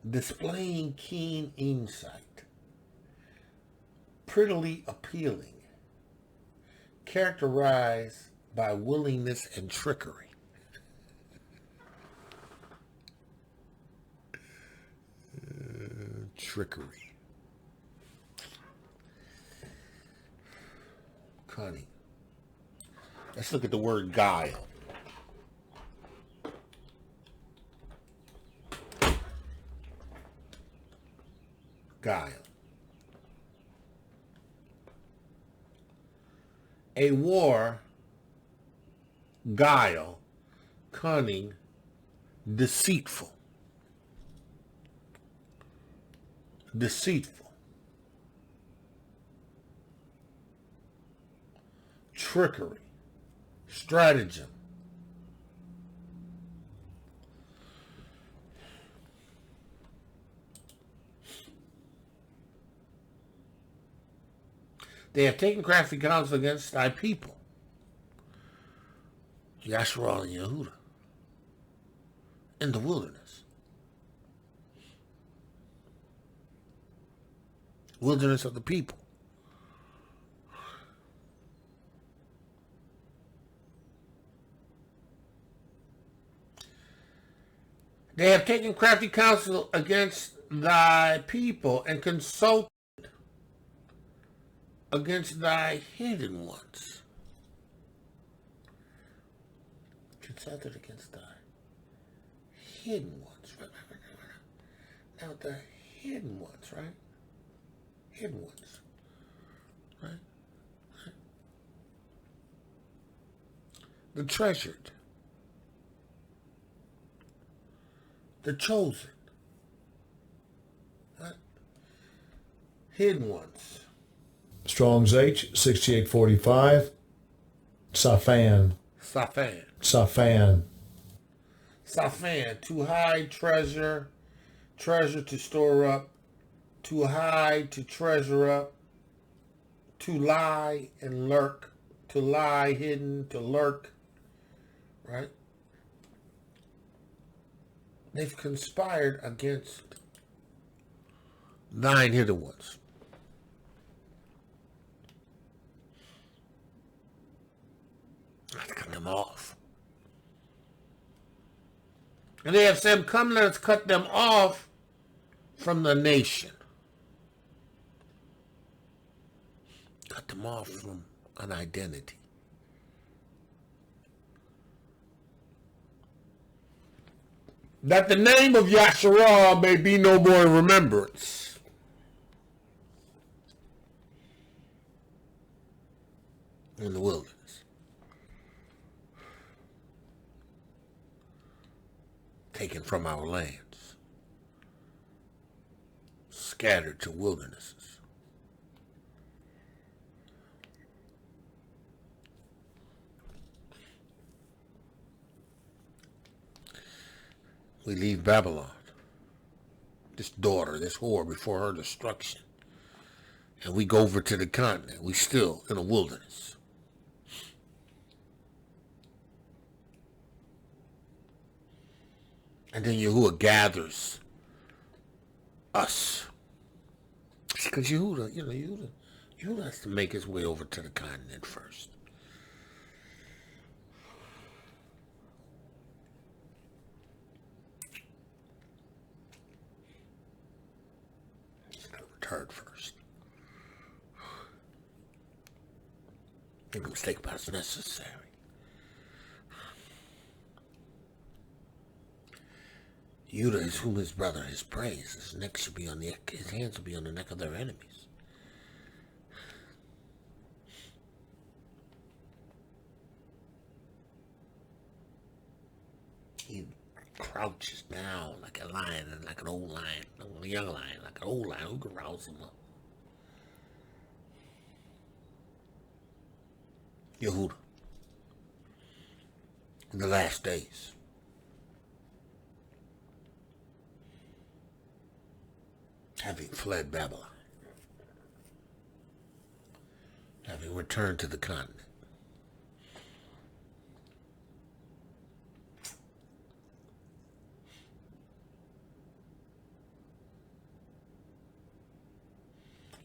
Displaying keen insight, prettily appealing, characterized by willingness and trickery. Trickery. Cunning. Let's look at the word guile. Guile. A war, guile, cunning, deceitful. Deceitful. Trickery. Stratagem. They have taken crafty counsel against thy people, Yashar'el and Yehuda, in the wilderness. Wilderness of the people. They have taken crafty counsel against thy people and consulted against thy hidden ones. Consulted against thy hidden ones. Now the hidden ones, right? Hidden ones. Right? The treasured. The chosen. hidden ones. Strong's H, 6845. Safan. Safan. Safan. Safan, to hide treasure, treasure to store up, to hide, to treasure up, to lie and lurk, to lie hidden, to lurk, right? They've conspired against thine hidden ones. Let's cut them off. And they have said, come, let us cut them off from the nation. Cut them off from an identity. That the name of Yashar'el may be no more in remembrance. In the wilderness. Taken from our lands. Scattered to wildernesses. We leave Babylon, this daughter, this whore, before her destruction. And we go over to the continent. We still in a wilderness. And then Yahuwah gathers us. Because Yahuwah has to make his way over to the continent first. Return first. Make no mistake about it's necessary. Judah is whom his brother has praised. His neck should be on his hands will be on the neck of their enemies. He crouches down like a lion and like an old lion, a young lion, like an old lion who can rouse him up. Yehuda. In the last days. Having fled Babylon. Having returned to the continent.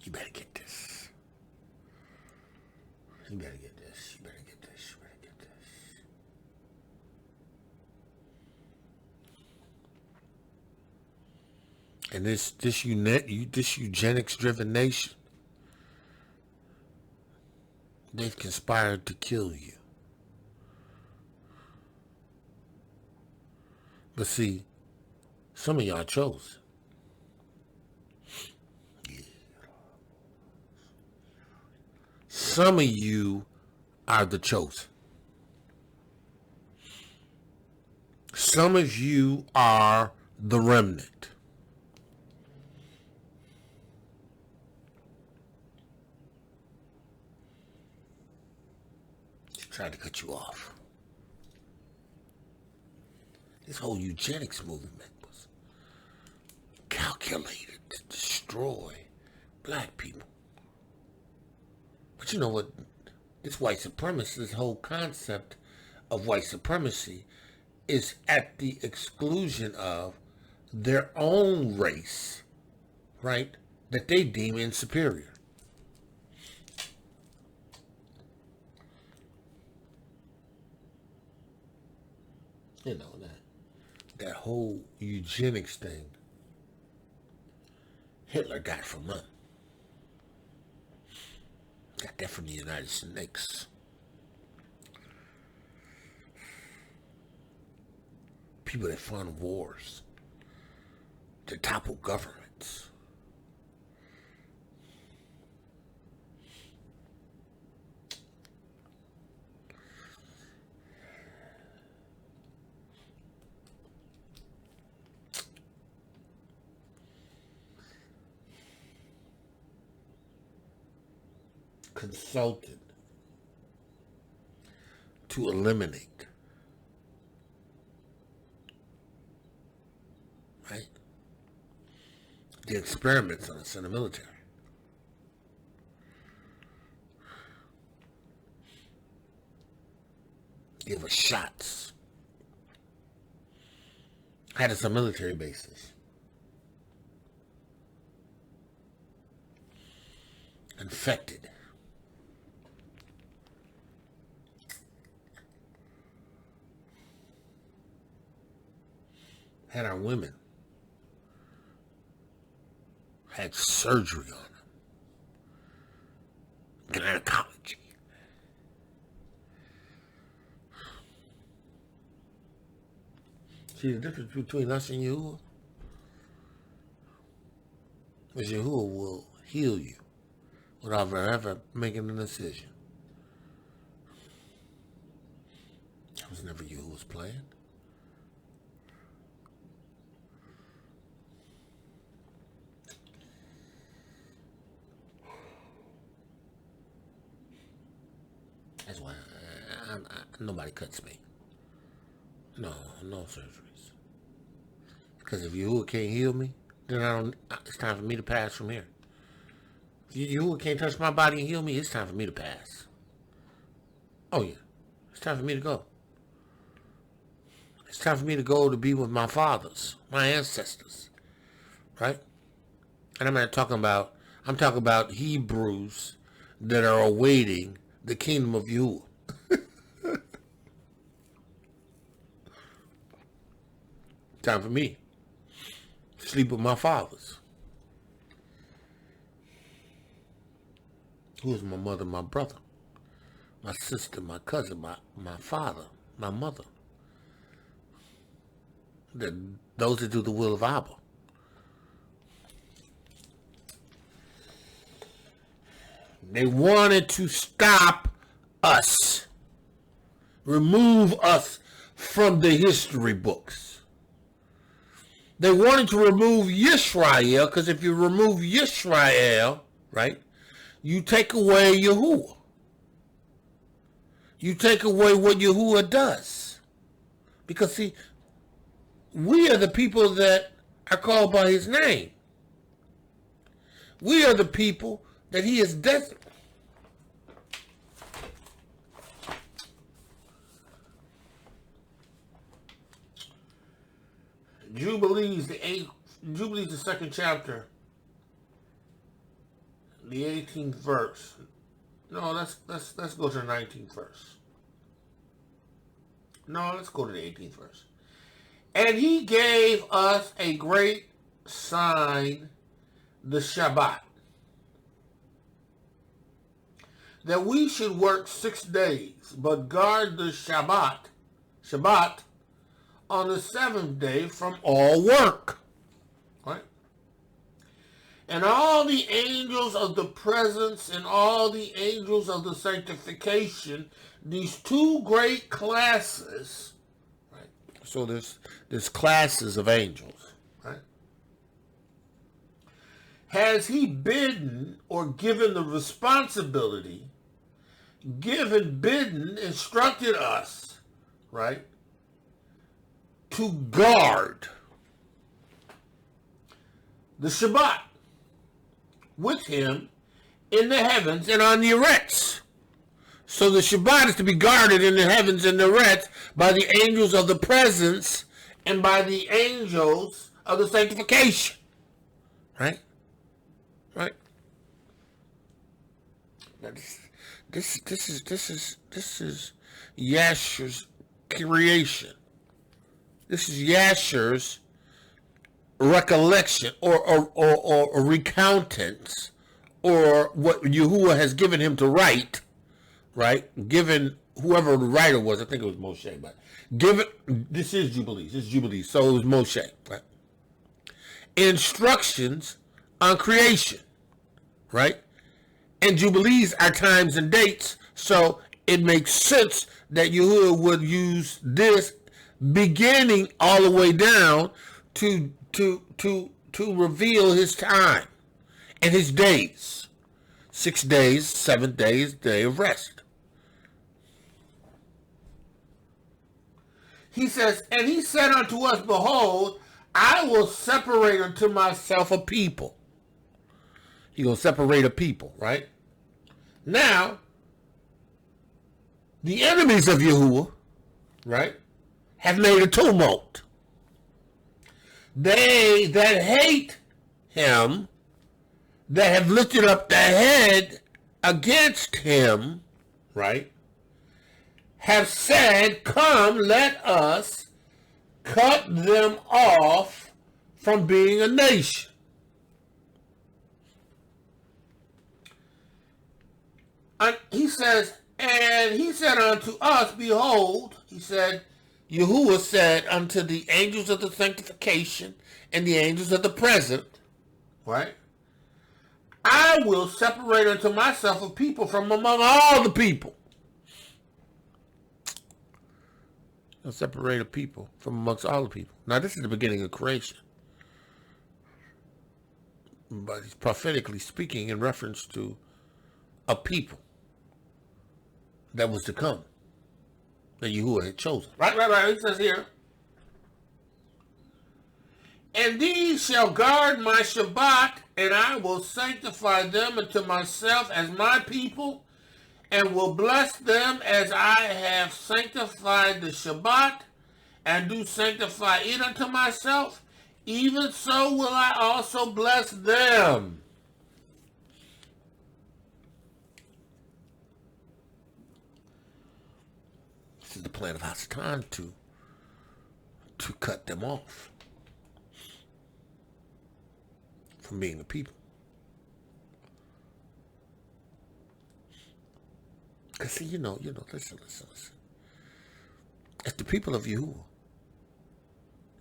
You better get this. You better get this. You better get this. You better get this. And this eugenics-driven nation, they've conspired to kill you. But see, some of y'all chose. Some of you are the chosen. Some of you are the remnant. She tried to cut you off. This whole eugenics movement was calculated to destroy black people. But you know what? This white supremacy, this whole concept of white supremacy is at the exclusion of their own race, right? That they deem inferior. You know, that whole eugenics thing Hitler got from them. Got that from the United States. People that fund wars, to topple governments. consulted to eliminate, right, the experiments on us in the military. Give us shots. Had us on military bases. Infected. Had our women. Had surgery on them. Gynecology. See the difference between us and Yahuwah? Because Yahuwah will heal you without ever making a decision. That was never Yahuwah's plan. That's why nobody cuts me. No surgeries. Because if Yahuwah can't heal me, then it's time for me to pass from here. If Yahuwah can't touch my body and heal me, it's time for me to pass. Oh yeah. It's time for me to go. It's time for me to go to be with my fathers, my ancestors. Right? And I'm talking about Hebrews that are awaiting the kingdom of Yahuwah. Time for me to sleep with my fathers. Who is my mother, my brother, my sister, my cousin, my father, my mother. Those that do the will of Abba. They wanted to stop us, remove us from the history books. They wanted to remove Yashar'el, because if you remove Yashar'el, right, you take away Yahuwah. You take away what Yahuwah does. Because, see, we are the people that are called by his name. We are the people that he has designated. Jubilees, the second chapter, the 18th verse. No, let's go to the 19th verse. No, let's go to the 18th verse. And he gave us a great sign, the Shabbat, that we should work 6 days, but guard the Shabbat, on the 7th day from all work. Right? And all the angels of the presence and all the angels of the sanctification, these two great classes, right? So there's classes of angels, right? Has he bidden or given the responsibility, bidden, instructed us, right, to guard the Shabbat with him in the heavens and on the earths. So the Shabbat is to be guarded in the heavens and the earths by the angels of the presence and by the angels of the sanctification. Right? Right? Now this is Yashar's creation. This is Yashar's recollection or recountance, or what Yahuwah has given him to write, right? Given whoever the writer was, I think it was Moshe, but this is Jubilees, so it was Moshe, right? Instructions on creation, right? And Jubilees are times and dates, so it makes sense that Yahuwah would use this beginning all the way down to reveal his time and his days. 6 days, 7 days, day of rest. He says, and he said unto us, behold, I will separate unto myself a people. He will separate a people, right? Now, the enemies of Yahuwah, right, have made a tumult. They that hate him, that have lifted up the head against him, right, have said, come, let us cut them off from being a nation. And he says, and he said unto us, behold, he said, Yahuwah said unto the angels of the sanctification and the angels of the present, right? I will separate unto myself a people from among all the people. I'll separate a people from amongst all the people. Now, this is the beginning of creation. But he's prophetically speaking in reference to a people that was to come, that Yahuwah had chosen. Right. It says here, and these shall guard my Shabbat, and I will sanctify them unto myself as my people, and will bless them as I have sanctified the Shabbat, and do sanctify it unto myself, even so will I also bless them. This is the plan of Hasatan to cut them off from being a people. Because see, listen. If the people of Yahuwah,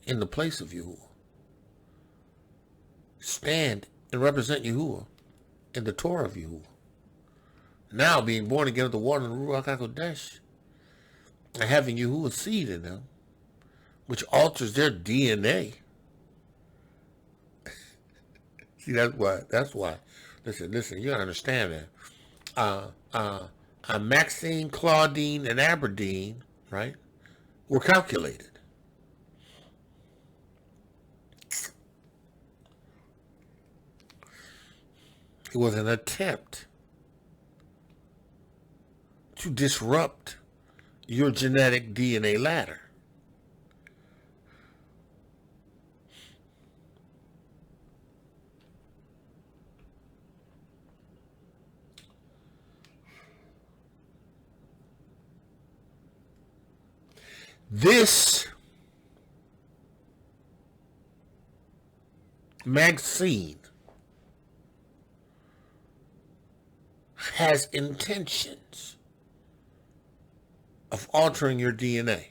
in the place of Yahuwah, stand and represent Yahuwah in the Torah of Yahuwah, now being born again of the water and the Ruach HaKodesh, and having Yahuwah's seed in them, which alters their DNA. See, that's why. Listen, you gotta understand that. Maxine, Claudine, and Aberdeen, right, were calculated. It was an attempt to disrupt your genetic DNA ladder. This Maxine has intentions of altering your DNA.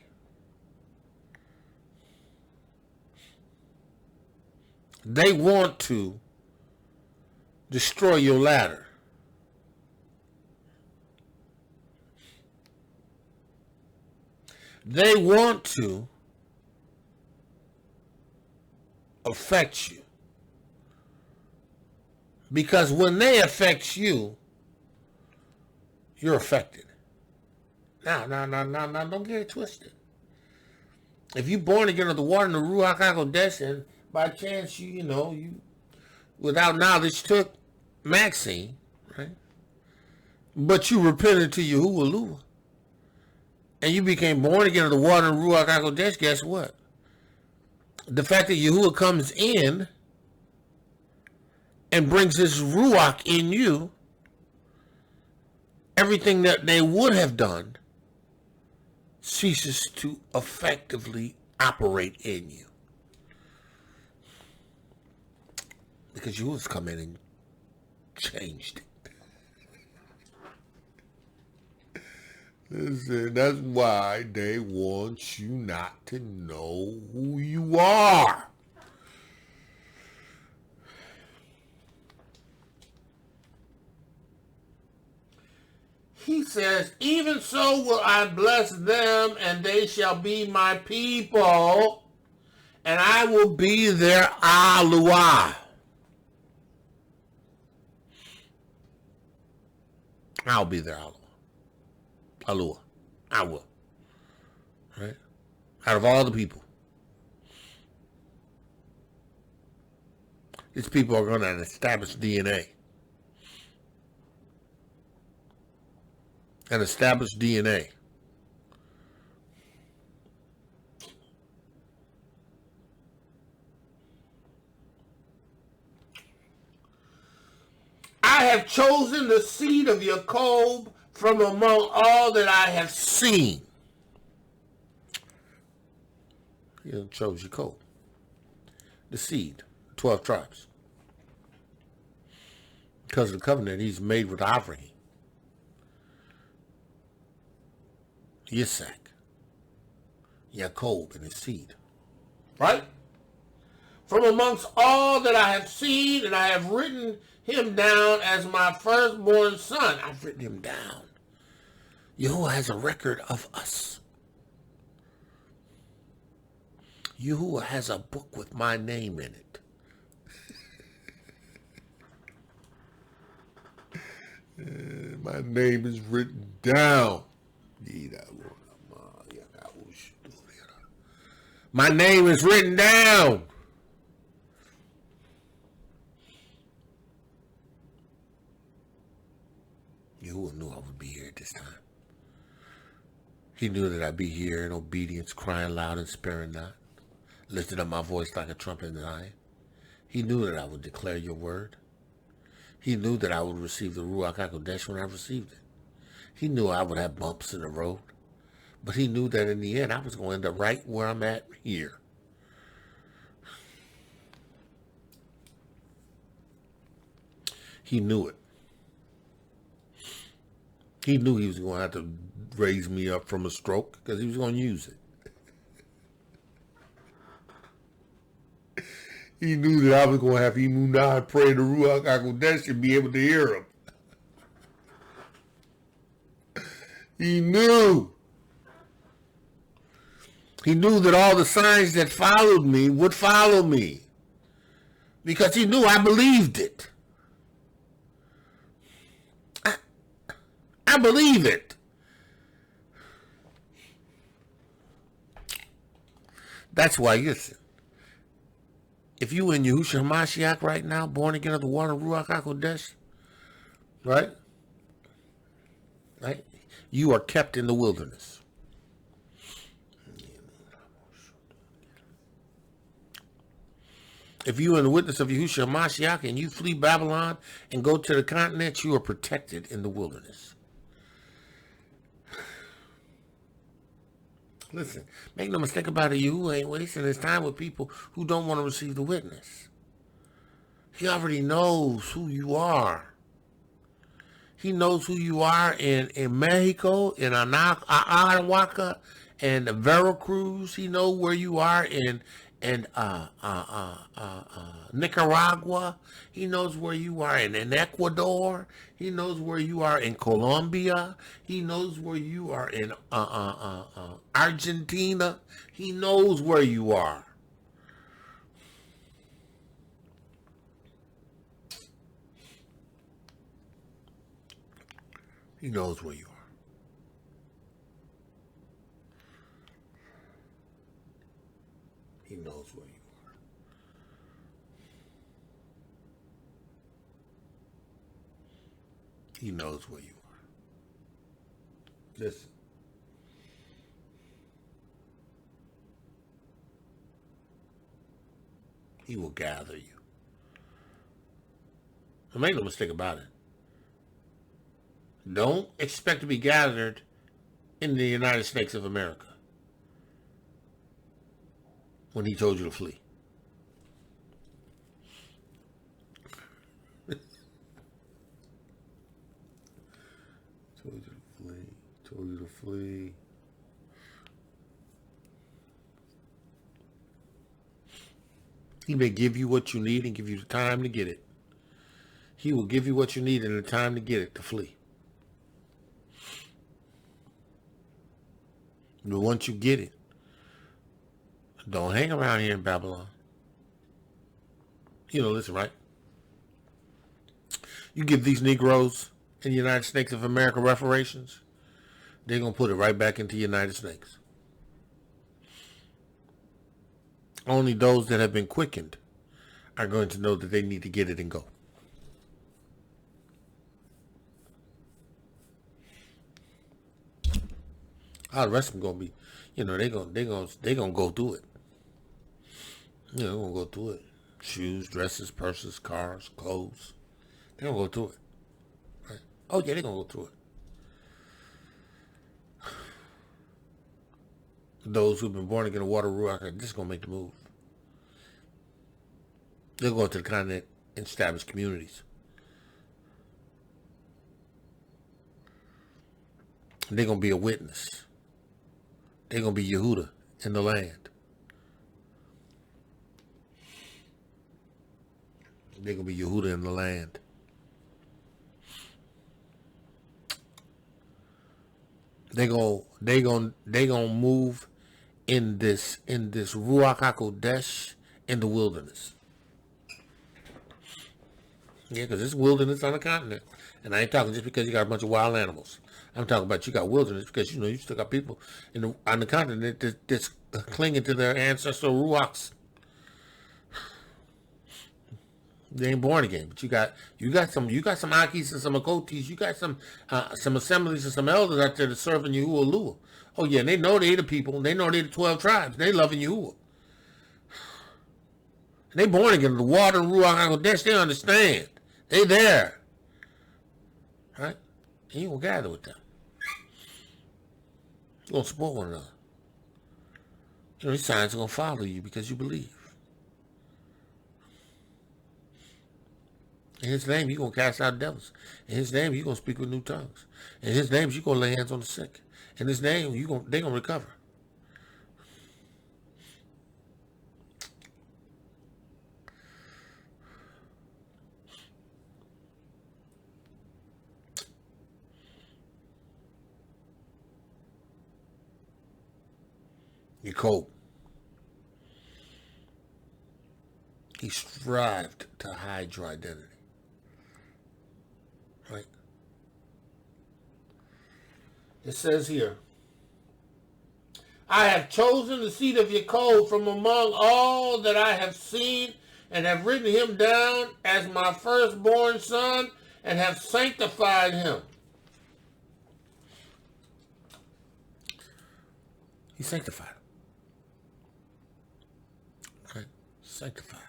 They want to destroy your ladder. They want to affect you. Because when they affect you, you're affected. Now, don't get it twisted. If you're born again of the water and the Ruach HaKodesh, and by chance you without knowledge took Maxine, right? But you repented to YOVHELIYM, and you became born again of the water and Ruach HaKodesh, guess what? The fact that Yahuwah comes in and brings his Ruach in you, everything that they would have done ceases to effectively operate in you. Because Yahuwah's come in and changed it. Listen, that's why they want you not to know who you are. He says, even so will I bless them, and they shall be my people, and I will be their Elohiym. I'll be there, Allah. I will. Right? Out of all the people. These people are going to establish DNA. And establish DNA. I have chosen the seed of Aqov from among all that I have seen. He chose Aqov. The seed, 12 tribes. Because of the covenant he's made with Abraham. Yitzhak, Yaakov, and his seed. Right? From amongst all that I have seen, and I have written him down as my firstborn son. I've written him down. Yahuwah has a record of us. Yahuwah has a book with my name in it. My name is written down. My name is written down. Yahuwah knew I would be here at this time. He knew that I'd be here in obedience, crying loud and sparing not, lifting up my voice like a trumpet in Zion. He knew that I would declare your word. He knew that I would receive the Ruach HaKodesh when I received it. He knew I would have bumps in the road. But he knew that in the end, I was going to end up right where I'm at here. He knew it. He knew he was going to have to raise me up from a stroke because he was going to use it. He knew that I was going to have Emunah and pray the Ruach HaKodesh and be able to hear him. He knew. He knew that all the signs that followed me would follow me. Because he knew I believed it. I believe it. That's why, listen. If you in Yahushua HaMashiach right now, born again of the water of Ruach HaKodesh, right? Right? You are kept in the wilderness. If you are in the witness of Yahushua HaMashiach and you flee Babylon and go to the continent, you are protected in the wilderness. Listen, make no mistake about it, Yahuwah ain't wasting his time with people who don't want to receive the witness. He already knows who you are. He knows who you are in Mexico, in Anahuaca, and Veracruz. He knows where you are in Nicaragua. He knows where you are in Ecuador. He knows where you are in Colombia. He knows where you are in Argentina. He knows where you are. He knows where you are. He knows where you are. He knows where you are. Listen. He will gather you. And make no mistake about it. Don't expect to be gathered in the United States of America when he told you to flee. Told you to flee. He may give you what you need and give you the time to get it. He will give you what you need and the time to get it, to flee. But once you get it, don't hang around here in Babylon. You know, listen, right? You give these Negroes in United States of America reparations, they're going to put it right back into United States. Only those that have been quickened are going to know that they need to get it and go. All the rest of them going to be, they gonna go through it. They're going to go through it. Shoes, dresses, purses, cars, clothes. They're going to go through it. Right? Oh, yeah, they're going to go through it. Those who've been born again in water, ruach, are just going to make the move. They'll go to the continent and establish communities. They're going to be a witness. They're going to be Yehuda in the land. They're going to be Yehuda in the land. They're going to move in this Ruach HaKodesh in the wilderness. Yeah, because it's wilderness on the continent. And I ain't talking just because you got a bunch of wild animals. I'm talking about you got wilderness because, you still got people on the continent that's clinging to their ancestral Ruachs. They ain't born again, but you got some Akis and some Akotis. You got some assemblies and some elders out there that's serving Yahuwah. Oh yeah, and they know they the people. They know they the 12 tribes. They loving Yahuwah. They born again. The water and Ruach HaKodesh, they understand. They there. Right? And you gonna gather with them. You gonna support one another. These signs are gonna follow you because you believe. In his name, you're going to cast out devils. In his name, you're going to speak with new tongues. In his name, you're going to lay hands on the sick. In his name, they're going to recover. Aqov. He strived to hide your identity. Right? It says here, I have chosen the seed of Aqov from among all that I have seen, and have written him down as my firstborn son, and have sanctified him. He sanctified. Right? Sanctified.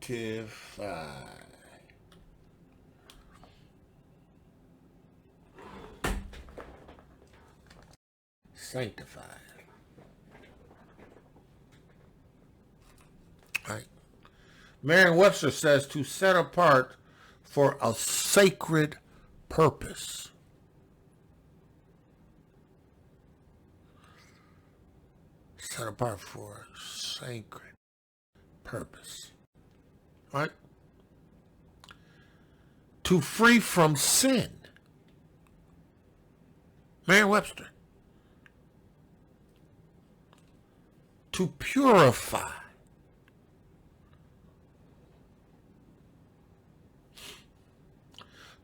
Sanctify. Sanctified. Right. Merriam-Webster says to set apart for a sacred purpose. Set apart for a sacred purpose. Right? To free from sin. Merriam-Webster. To purify.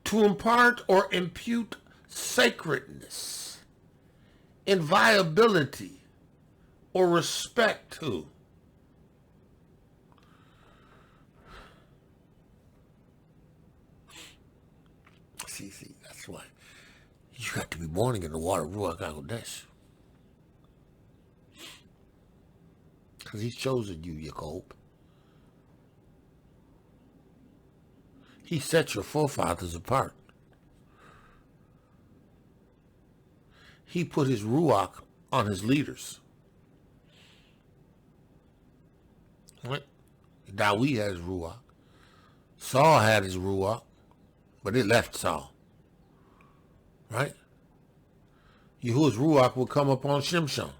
To impart or impute sacredness, inviolability, or respect to. See, that's why you got to be born again in the water, Ruach HaKodesh. Because he's chosen you, Aqov. He set your forefathers apart. He put his Ruach on his leaders. Right? Dawid had his Ruach. Saul had his Ruach, but it left Saul. Right? Yahuwah's Ruach will come upon Shimshon.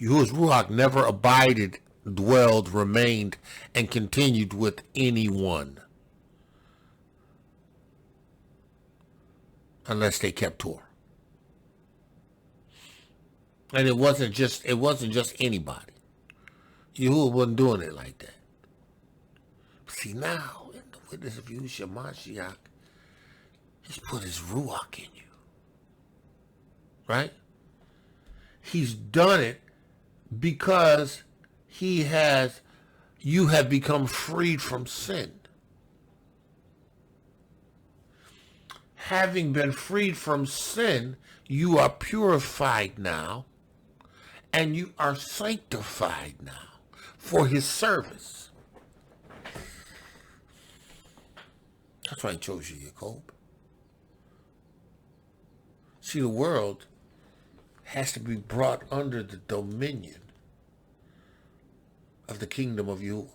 Yahuwah's Ruach never abided dwelled, remained, and continued with anyone. Unless they kept Torah. And it wasn't just anybody. Yahuwah wasn't doing it like that. See, now, in the witness of Yahushua Mashiach, he's put his Ruach in you. Right? He's done it because you have become freed from sin. Having been freed from sin, you are purified now, and you are sanctified now for his service. That's why he chose you, Jacob. See, the world has to be brought under the dominion of the kingdom of Yahuwah.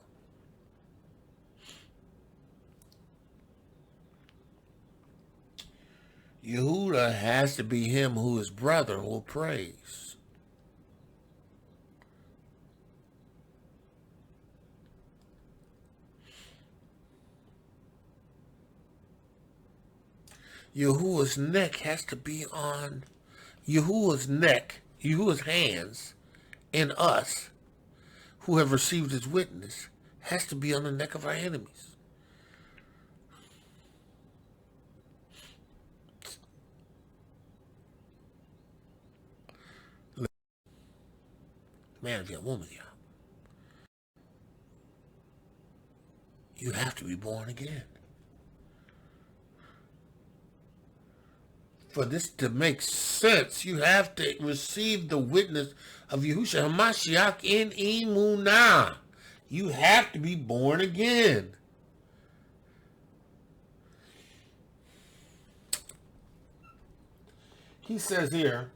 Yehuda has to be him who his brother will praise. Yahuwah's neck has to be on Yahuwah's neck, Yahuwah's hands in us who have received his witness has to be on the neck of our enemies. Man, if you're a woman, you have to be born again. For this to make sense, you have to receive the witness of Yahushua HaMashiach in Emunah. You have to be born again. He says here,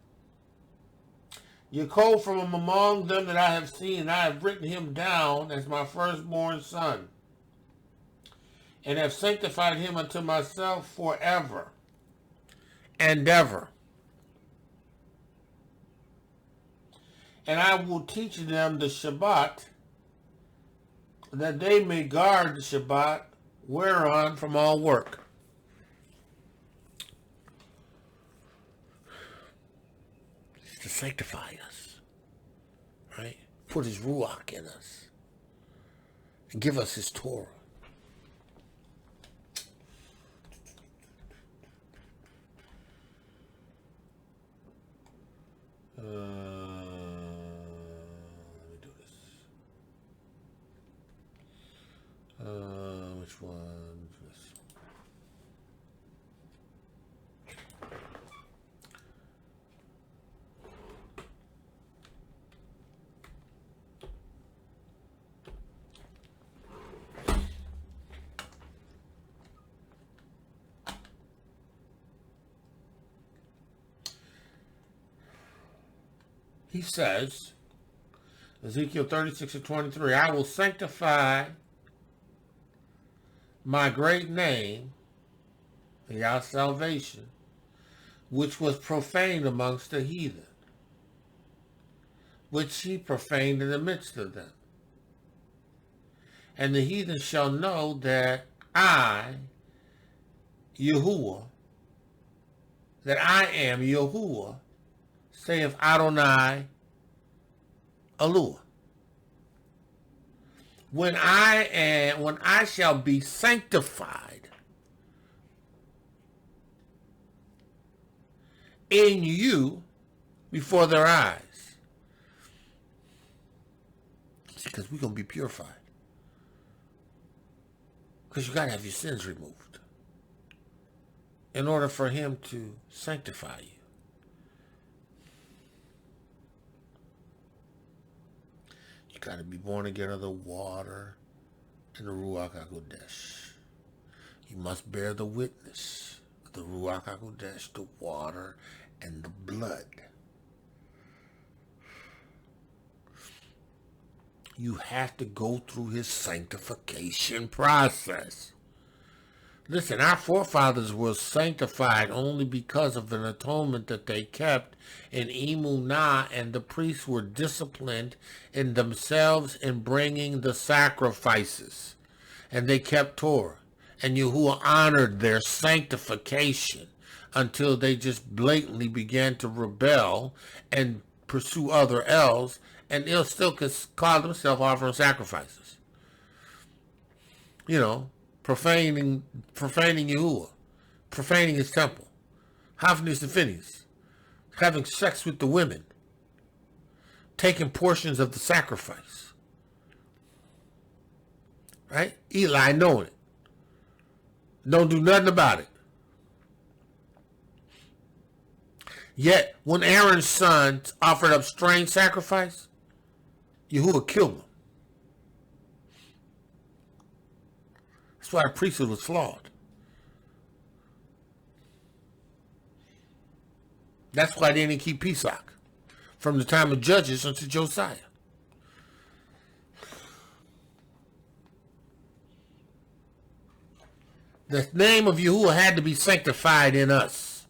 Yaakov from among them that I have seen, I have written him down as my firstborn son, and have sanctified him unto myself forever and ever. And I will teach them the Shabbat, that they may guard the Shabbat whereon from all work. It's to sanctify us, right? Put his Ruach in us and give us his Torah. Let me do this. Which one? This. He says, Ezekiel 36:23, I will sanctify my great name, Yah's salvation, which was profaned amongst the heathen, which he profaned in the midst of them. And the heathen shall know that I, Yahuwah, that I am Yahuwah, saith Adonai Elohiym. When I shall be sanctified in you before their eyes. Because we're going to be purified. Because you got to have your sins removed in order for him to sanctify you. You got to be born again of the water and the Ruach HaKodesh. You must bear the witness of the Ruach HaKodesh, the water and the blood. You have to go through his sanctification process. Listen, our forefathers were sanctified only because of an atonement that they kept in Emunah, and the priests were disciplined in themselves in bringing the sacrifices, and they kept Torah, and Yahuwah honored their sanctification until they just blatantly began to rebel and pursue other elves, and they'll still call themselves offering sacrifices. You know, profaning Yahuwah, profaning his temple, Hafnis the Phineas, having sex with the women, taking portions of the sacrifice. Right? Eli knowing it. Don't do nothing about it. Yet, when Aaron's sons offered up strange sacrifice, Yahuwah killed them. That's why the priesthood was flawed. That's why they didn't keep Pesach from the time of Judges until Josiah. The name of Yahuwah had to be sanctified in us.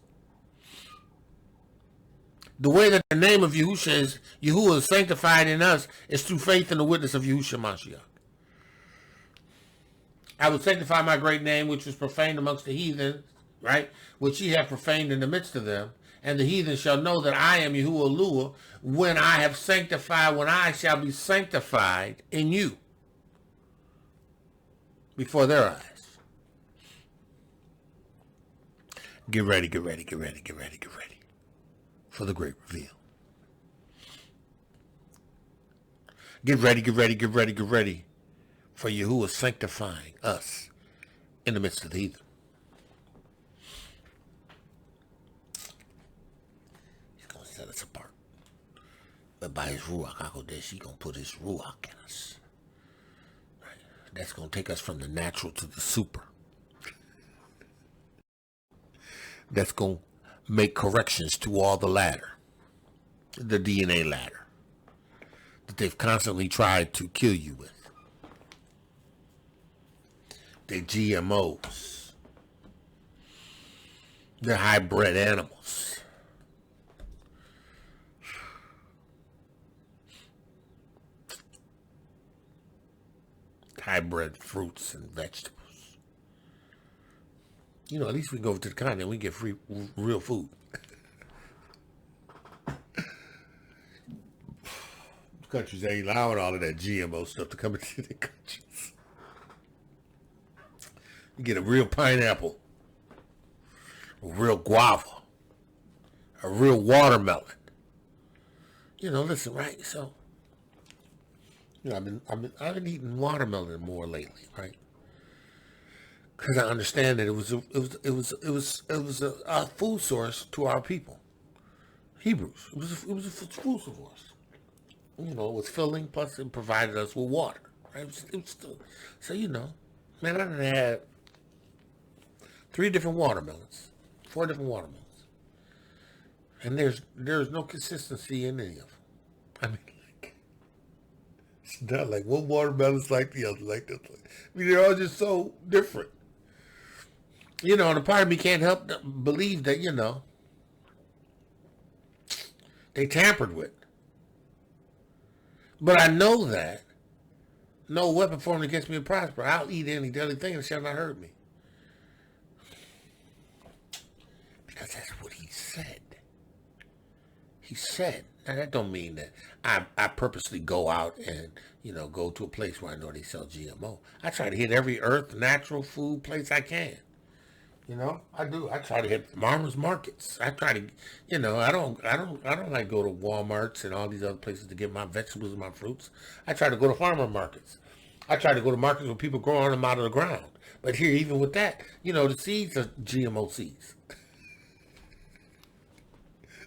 The way that the name of Yahuwah is sanctified in us is through faith in the witness of Yahushua Mashiach. I will sanctify my great name, which was profaned amongst the heathen, right? Which ye have profaned in the midst of them. And the heathen shall know that I am Yahuwah when I have sanctified, when I shall be sanctified in you before their eyes. Get ready, get ready, get ready, get ready, get ready for the great reveal. Get ready, get ready, get ready, get ready for Yahuwah sanctifying us in the midst of the heathen. He's going to set us apart. But by his Ruach HaKodesh, he's going to put his Ruach in us. Right? That's going to take us from the natural to the super. That's going to make corrections to all the ladder, the DNA ladder, that they've constantly tried to kill you with. They're GMOs. They're hybrid animals. Hybrid fruits and vegetables. You know, at least we go over to the continent, we get free, real food. Countries ain't allowing all of that GMO stuff to come into their countries. You get a real pineapple, a real guava, a real watermelon. You know, listen, right? So, you know, I've been eating watermelon more lately, right? Because I understand that it was a food source to our people, Hebrews. It was a food source. You know, it was filling, plus it provided us with water. Right? It was still, so you know, man, I done had 3 different watermelons, 4 different watermelons, and there's no consistency in any of them. I mean, like, it's not like one watermelon's like the other, like this. I mean, they're all just so different. You know, and a part of me can't help believe that, you know, they tampered with. But I know that no weapon formed against me will prosper. I'll eat any deadly thing and it shall not hurt me. Because that's what he said. He said. Now that don't mean that I purposely go out and, you know, go to a place where I know they sell GMO. I try to hit every earth natural food place I can. You know, I do. I try to hit farmers markets. I try to, you know, I don't like go to Walmarts and all these other places to get my vegetables and my fruits. I try to go to farmer markets. I try to go to markets where people growing them out of the ground. But here, even with that, you know, the seeds are GMO seeds.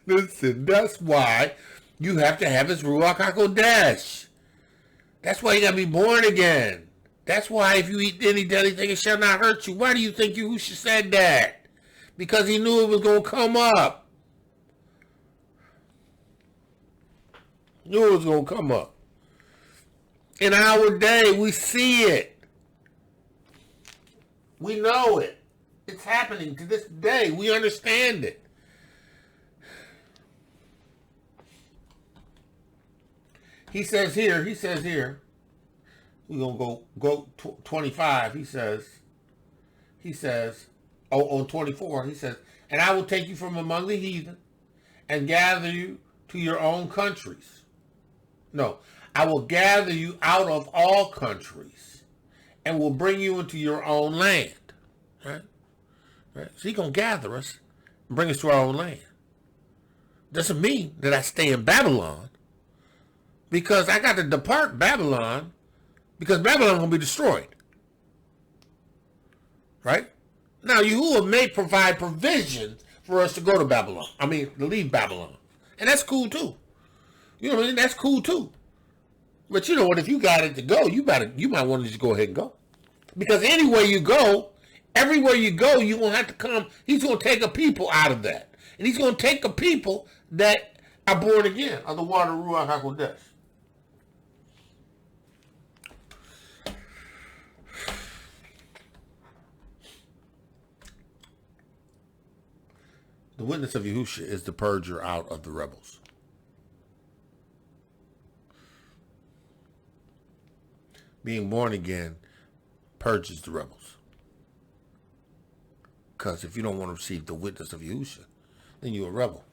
Listen, that's why you have to have his Ruach HaKodesh. That's why you got to be born again. That's why if you eat any deadly thing, it shall not hurt you. Why do you think Yahushua said that? Because he knew it was going to come up. Knew it was going to come up. In our day, we see it. We know it. It's happening to this day. We understand it. He says here, we're going to go 25. He says, on 24, he says, and I will take you from among the heathen and gather you to your own countries. No, I will gather you out of all countries and will bring you into your own land. Right? So he's going to gather us and bring us to our own land. Doesn't mean that I stay in Babylon, because I got to depart Babylon, because Babylon going to be destroyed. Right? Now, Yahuwah may provide provisions for us to go to Babylon. To leave Babylon. And that's cool too. You know what I mean? That's cool too. But you know what? If you got it to go, you might want to just go ahead and go. Because anywhere you go, everywhere you go, you're going to have to come. He's going to take a people out of that. And he's going to take a people that are born again of the water Ruach HaKodesh. The witness of Yahusha is the purger out of the rebels. Being born again purges the rebels. Because if you don't want to receive the witness of Yahusha, then you're a rebel.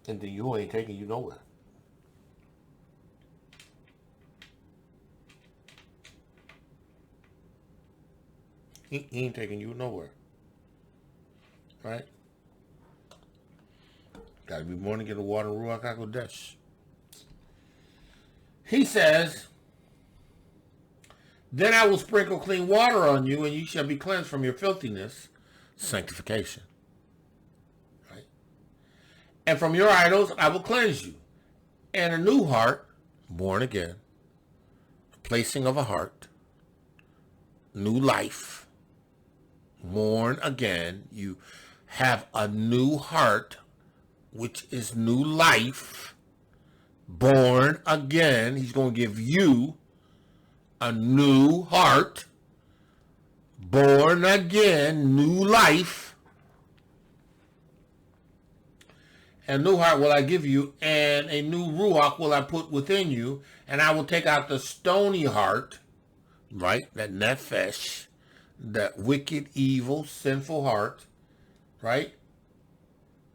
And then you ain't taking you nowhere. He ain't taking you nowhere. Right? Got to be born again of water and Ruach HaKodesh. He says, then I will sprinkle clean water on you, and you shall be cleansed from your filthiness, sanctification. Right? And from your idols I will cleanse you. And a new heart, born again, placing of a heart, new life, born again. You have a new heart, which is new life, born again. He's going to give you a new heart, born again, new life. A new heart will I give you, and a new ruach will I put within you, and I will take out the stony heart, right, that nefesh, that wicked, evil, sinful heart, right,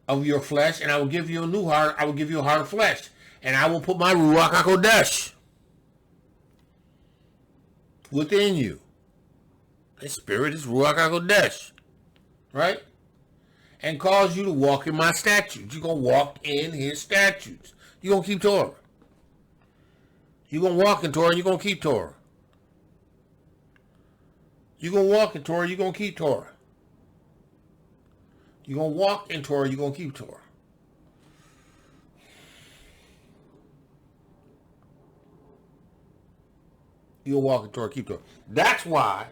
of your flesh, and I will give you a new heart. I will give you a heart of flesh, and I will put my Ruach HaKodesh within you. His spirit is Ruach HaKodesh, right, and cause you to walk in my statutes. You're going to walk in his statutes. You're going to keep Torah. You're going to walk in Torah, and you're going to keep Torah. You're going to walk in Torah, you're going to keep Torah. You're going to walk in Torah, you're going to keep Torah. You'll walk in Torah, keep Torah. That's why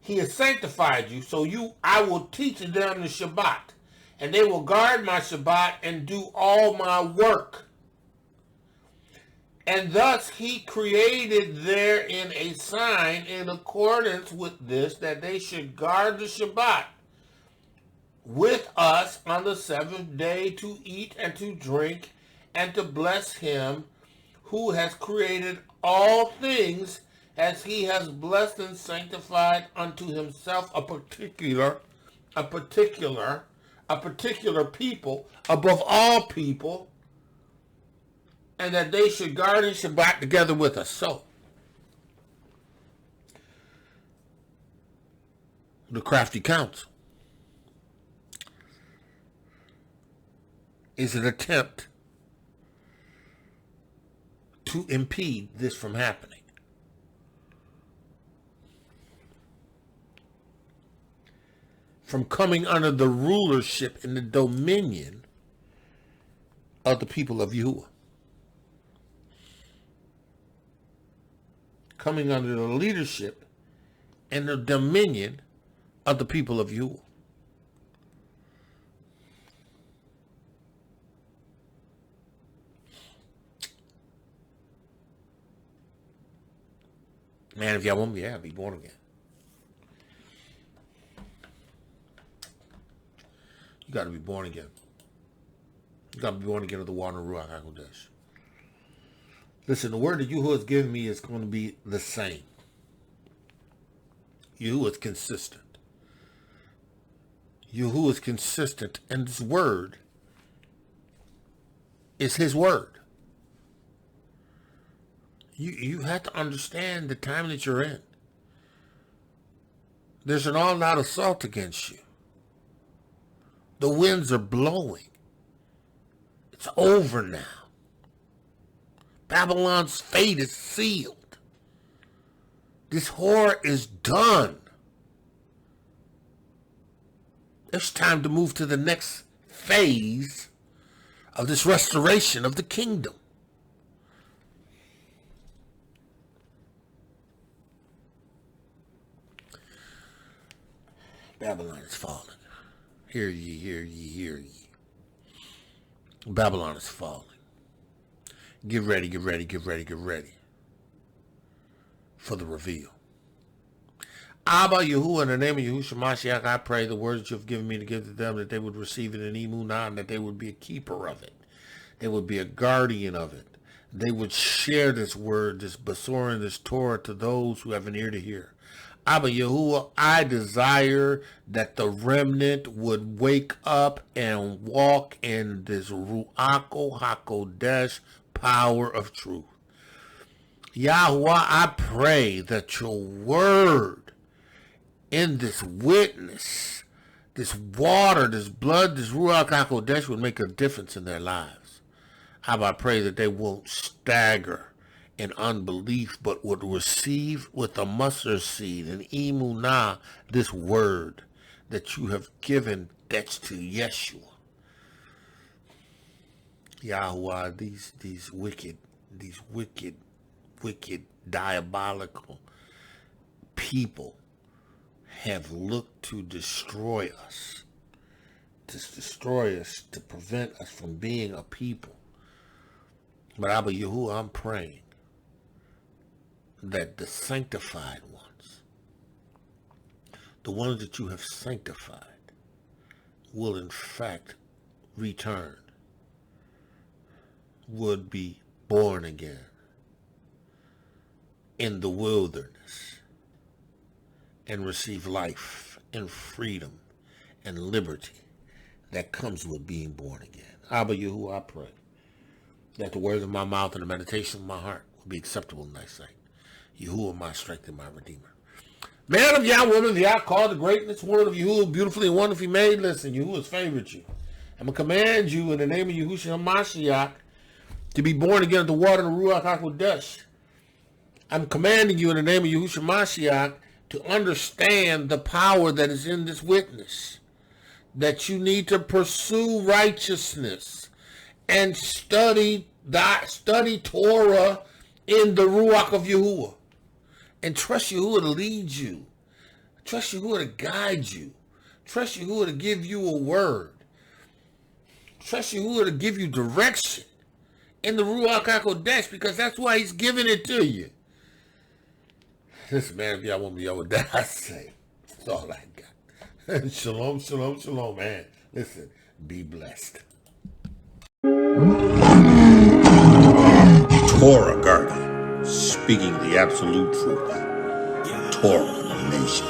he has sanctified you, so I will teach them the Shabbat, and they will guard my Shabbat and do all my work. And thus he created therein a sign in accordance with this, that they should guard the Shabbat with us on the seventh day, to eat and to drink and to bless him who has created all things, as he has blessed and sanctified unto himself a particular people above all people, and that they should guard in Shabbat together with us. So, the crafty counsel is an attempt to impede this from happening. From coming under the rulership and the dominion of the people of Yahuwah. Coming under the leadership and the dominion of the people of Yahuwah. Man, if y'all want me, yeah, be born again. You got to be born again. You got to be born again of the water and Ruach HaKodesh. Listen, the word that Yahuwah has given me is going to be the same. Yahuwah is consistent. Yahuwah is consistent, and this word is his word. You have to understand the time that you're in. There's an all-out assault against you. The winds are blowing. It's over now. Babylon's fate is sealed. This horror is done. It's time to move to the next phase of this restoration of the kingdom. Babylon is falling. Hear ye, hear ye, hear ye. Babylon is falling. Get ready, get ready, get ready, get ready for the reveal. Abba Yahuwah, in the name of Yahushua Mashiach, I pray the words that you have given me to give to them, that they would receive it in emunah, and that they would be a keeper of it. They would be a guardian of it. They would share this word, this Besorim, this Torah to those who have an ear to hear. Abba Yahuwah, I desire that the remnant would wake up and walk in this Ruach HaKodesh power of truth. Yahuwah, I pray that your word in this witness, this water, this blood, this Ruach HaKodesh would make a difference in their lives. Abba, I pray that they won't stagger in unbelief, but would receive with a mustard seed and emunah this word that you have given, that's to Yeshua. Yahuwah, these wicked, diabolical people have looked to destroy us, to prevent us from being a people. But Abba Yahuwah, I'm praying that the sanctified ones, the ones that you have sanctified, will in fact return, would be born again in the wilderness and receive life and freedom and liberty that comes with being born again. Abba Yahuwah, I pray that the words of my mouth and the meditation of my heart will be acceptable in thy sight. Yahuwah, my strength and my redeemer. Man of Yah, woman of Yah, called the greatness, one of Yahuwah, beautifully and wonderfully made. Listen, Yahuwah's favored you. I'm going to command you in the name of Yahushua Mashiach to be born again of the water and the Ruach HaKodesh. I'm commanding you in the name of Yahushua Mashiach to understand the power that is in this witness, that you need to pursue righteousness and study Torah in the Ruach of Yahuwah. And trust Yahuwah to lead you. Trust Yahuwah to guide you. Trust Yahuwah to give you a word. Trust Yahuwah to give you direction in the Ruach HaKodesh, because that's why he's giving it to you. Listen, man, if y'all want me over that, I say, that's all I got. Shalom, shalom, shalom, man. Listen, be blessed. Torah guardian, speaking the absolute truth. Torah nation.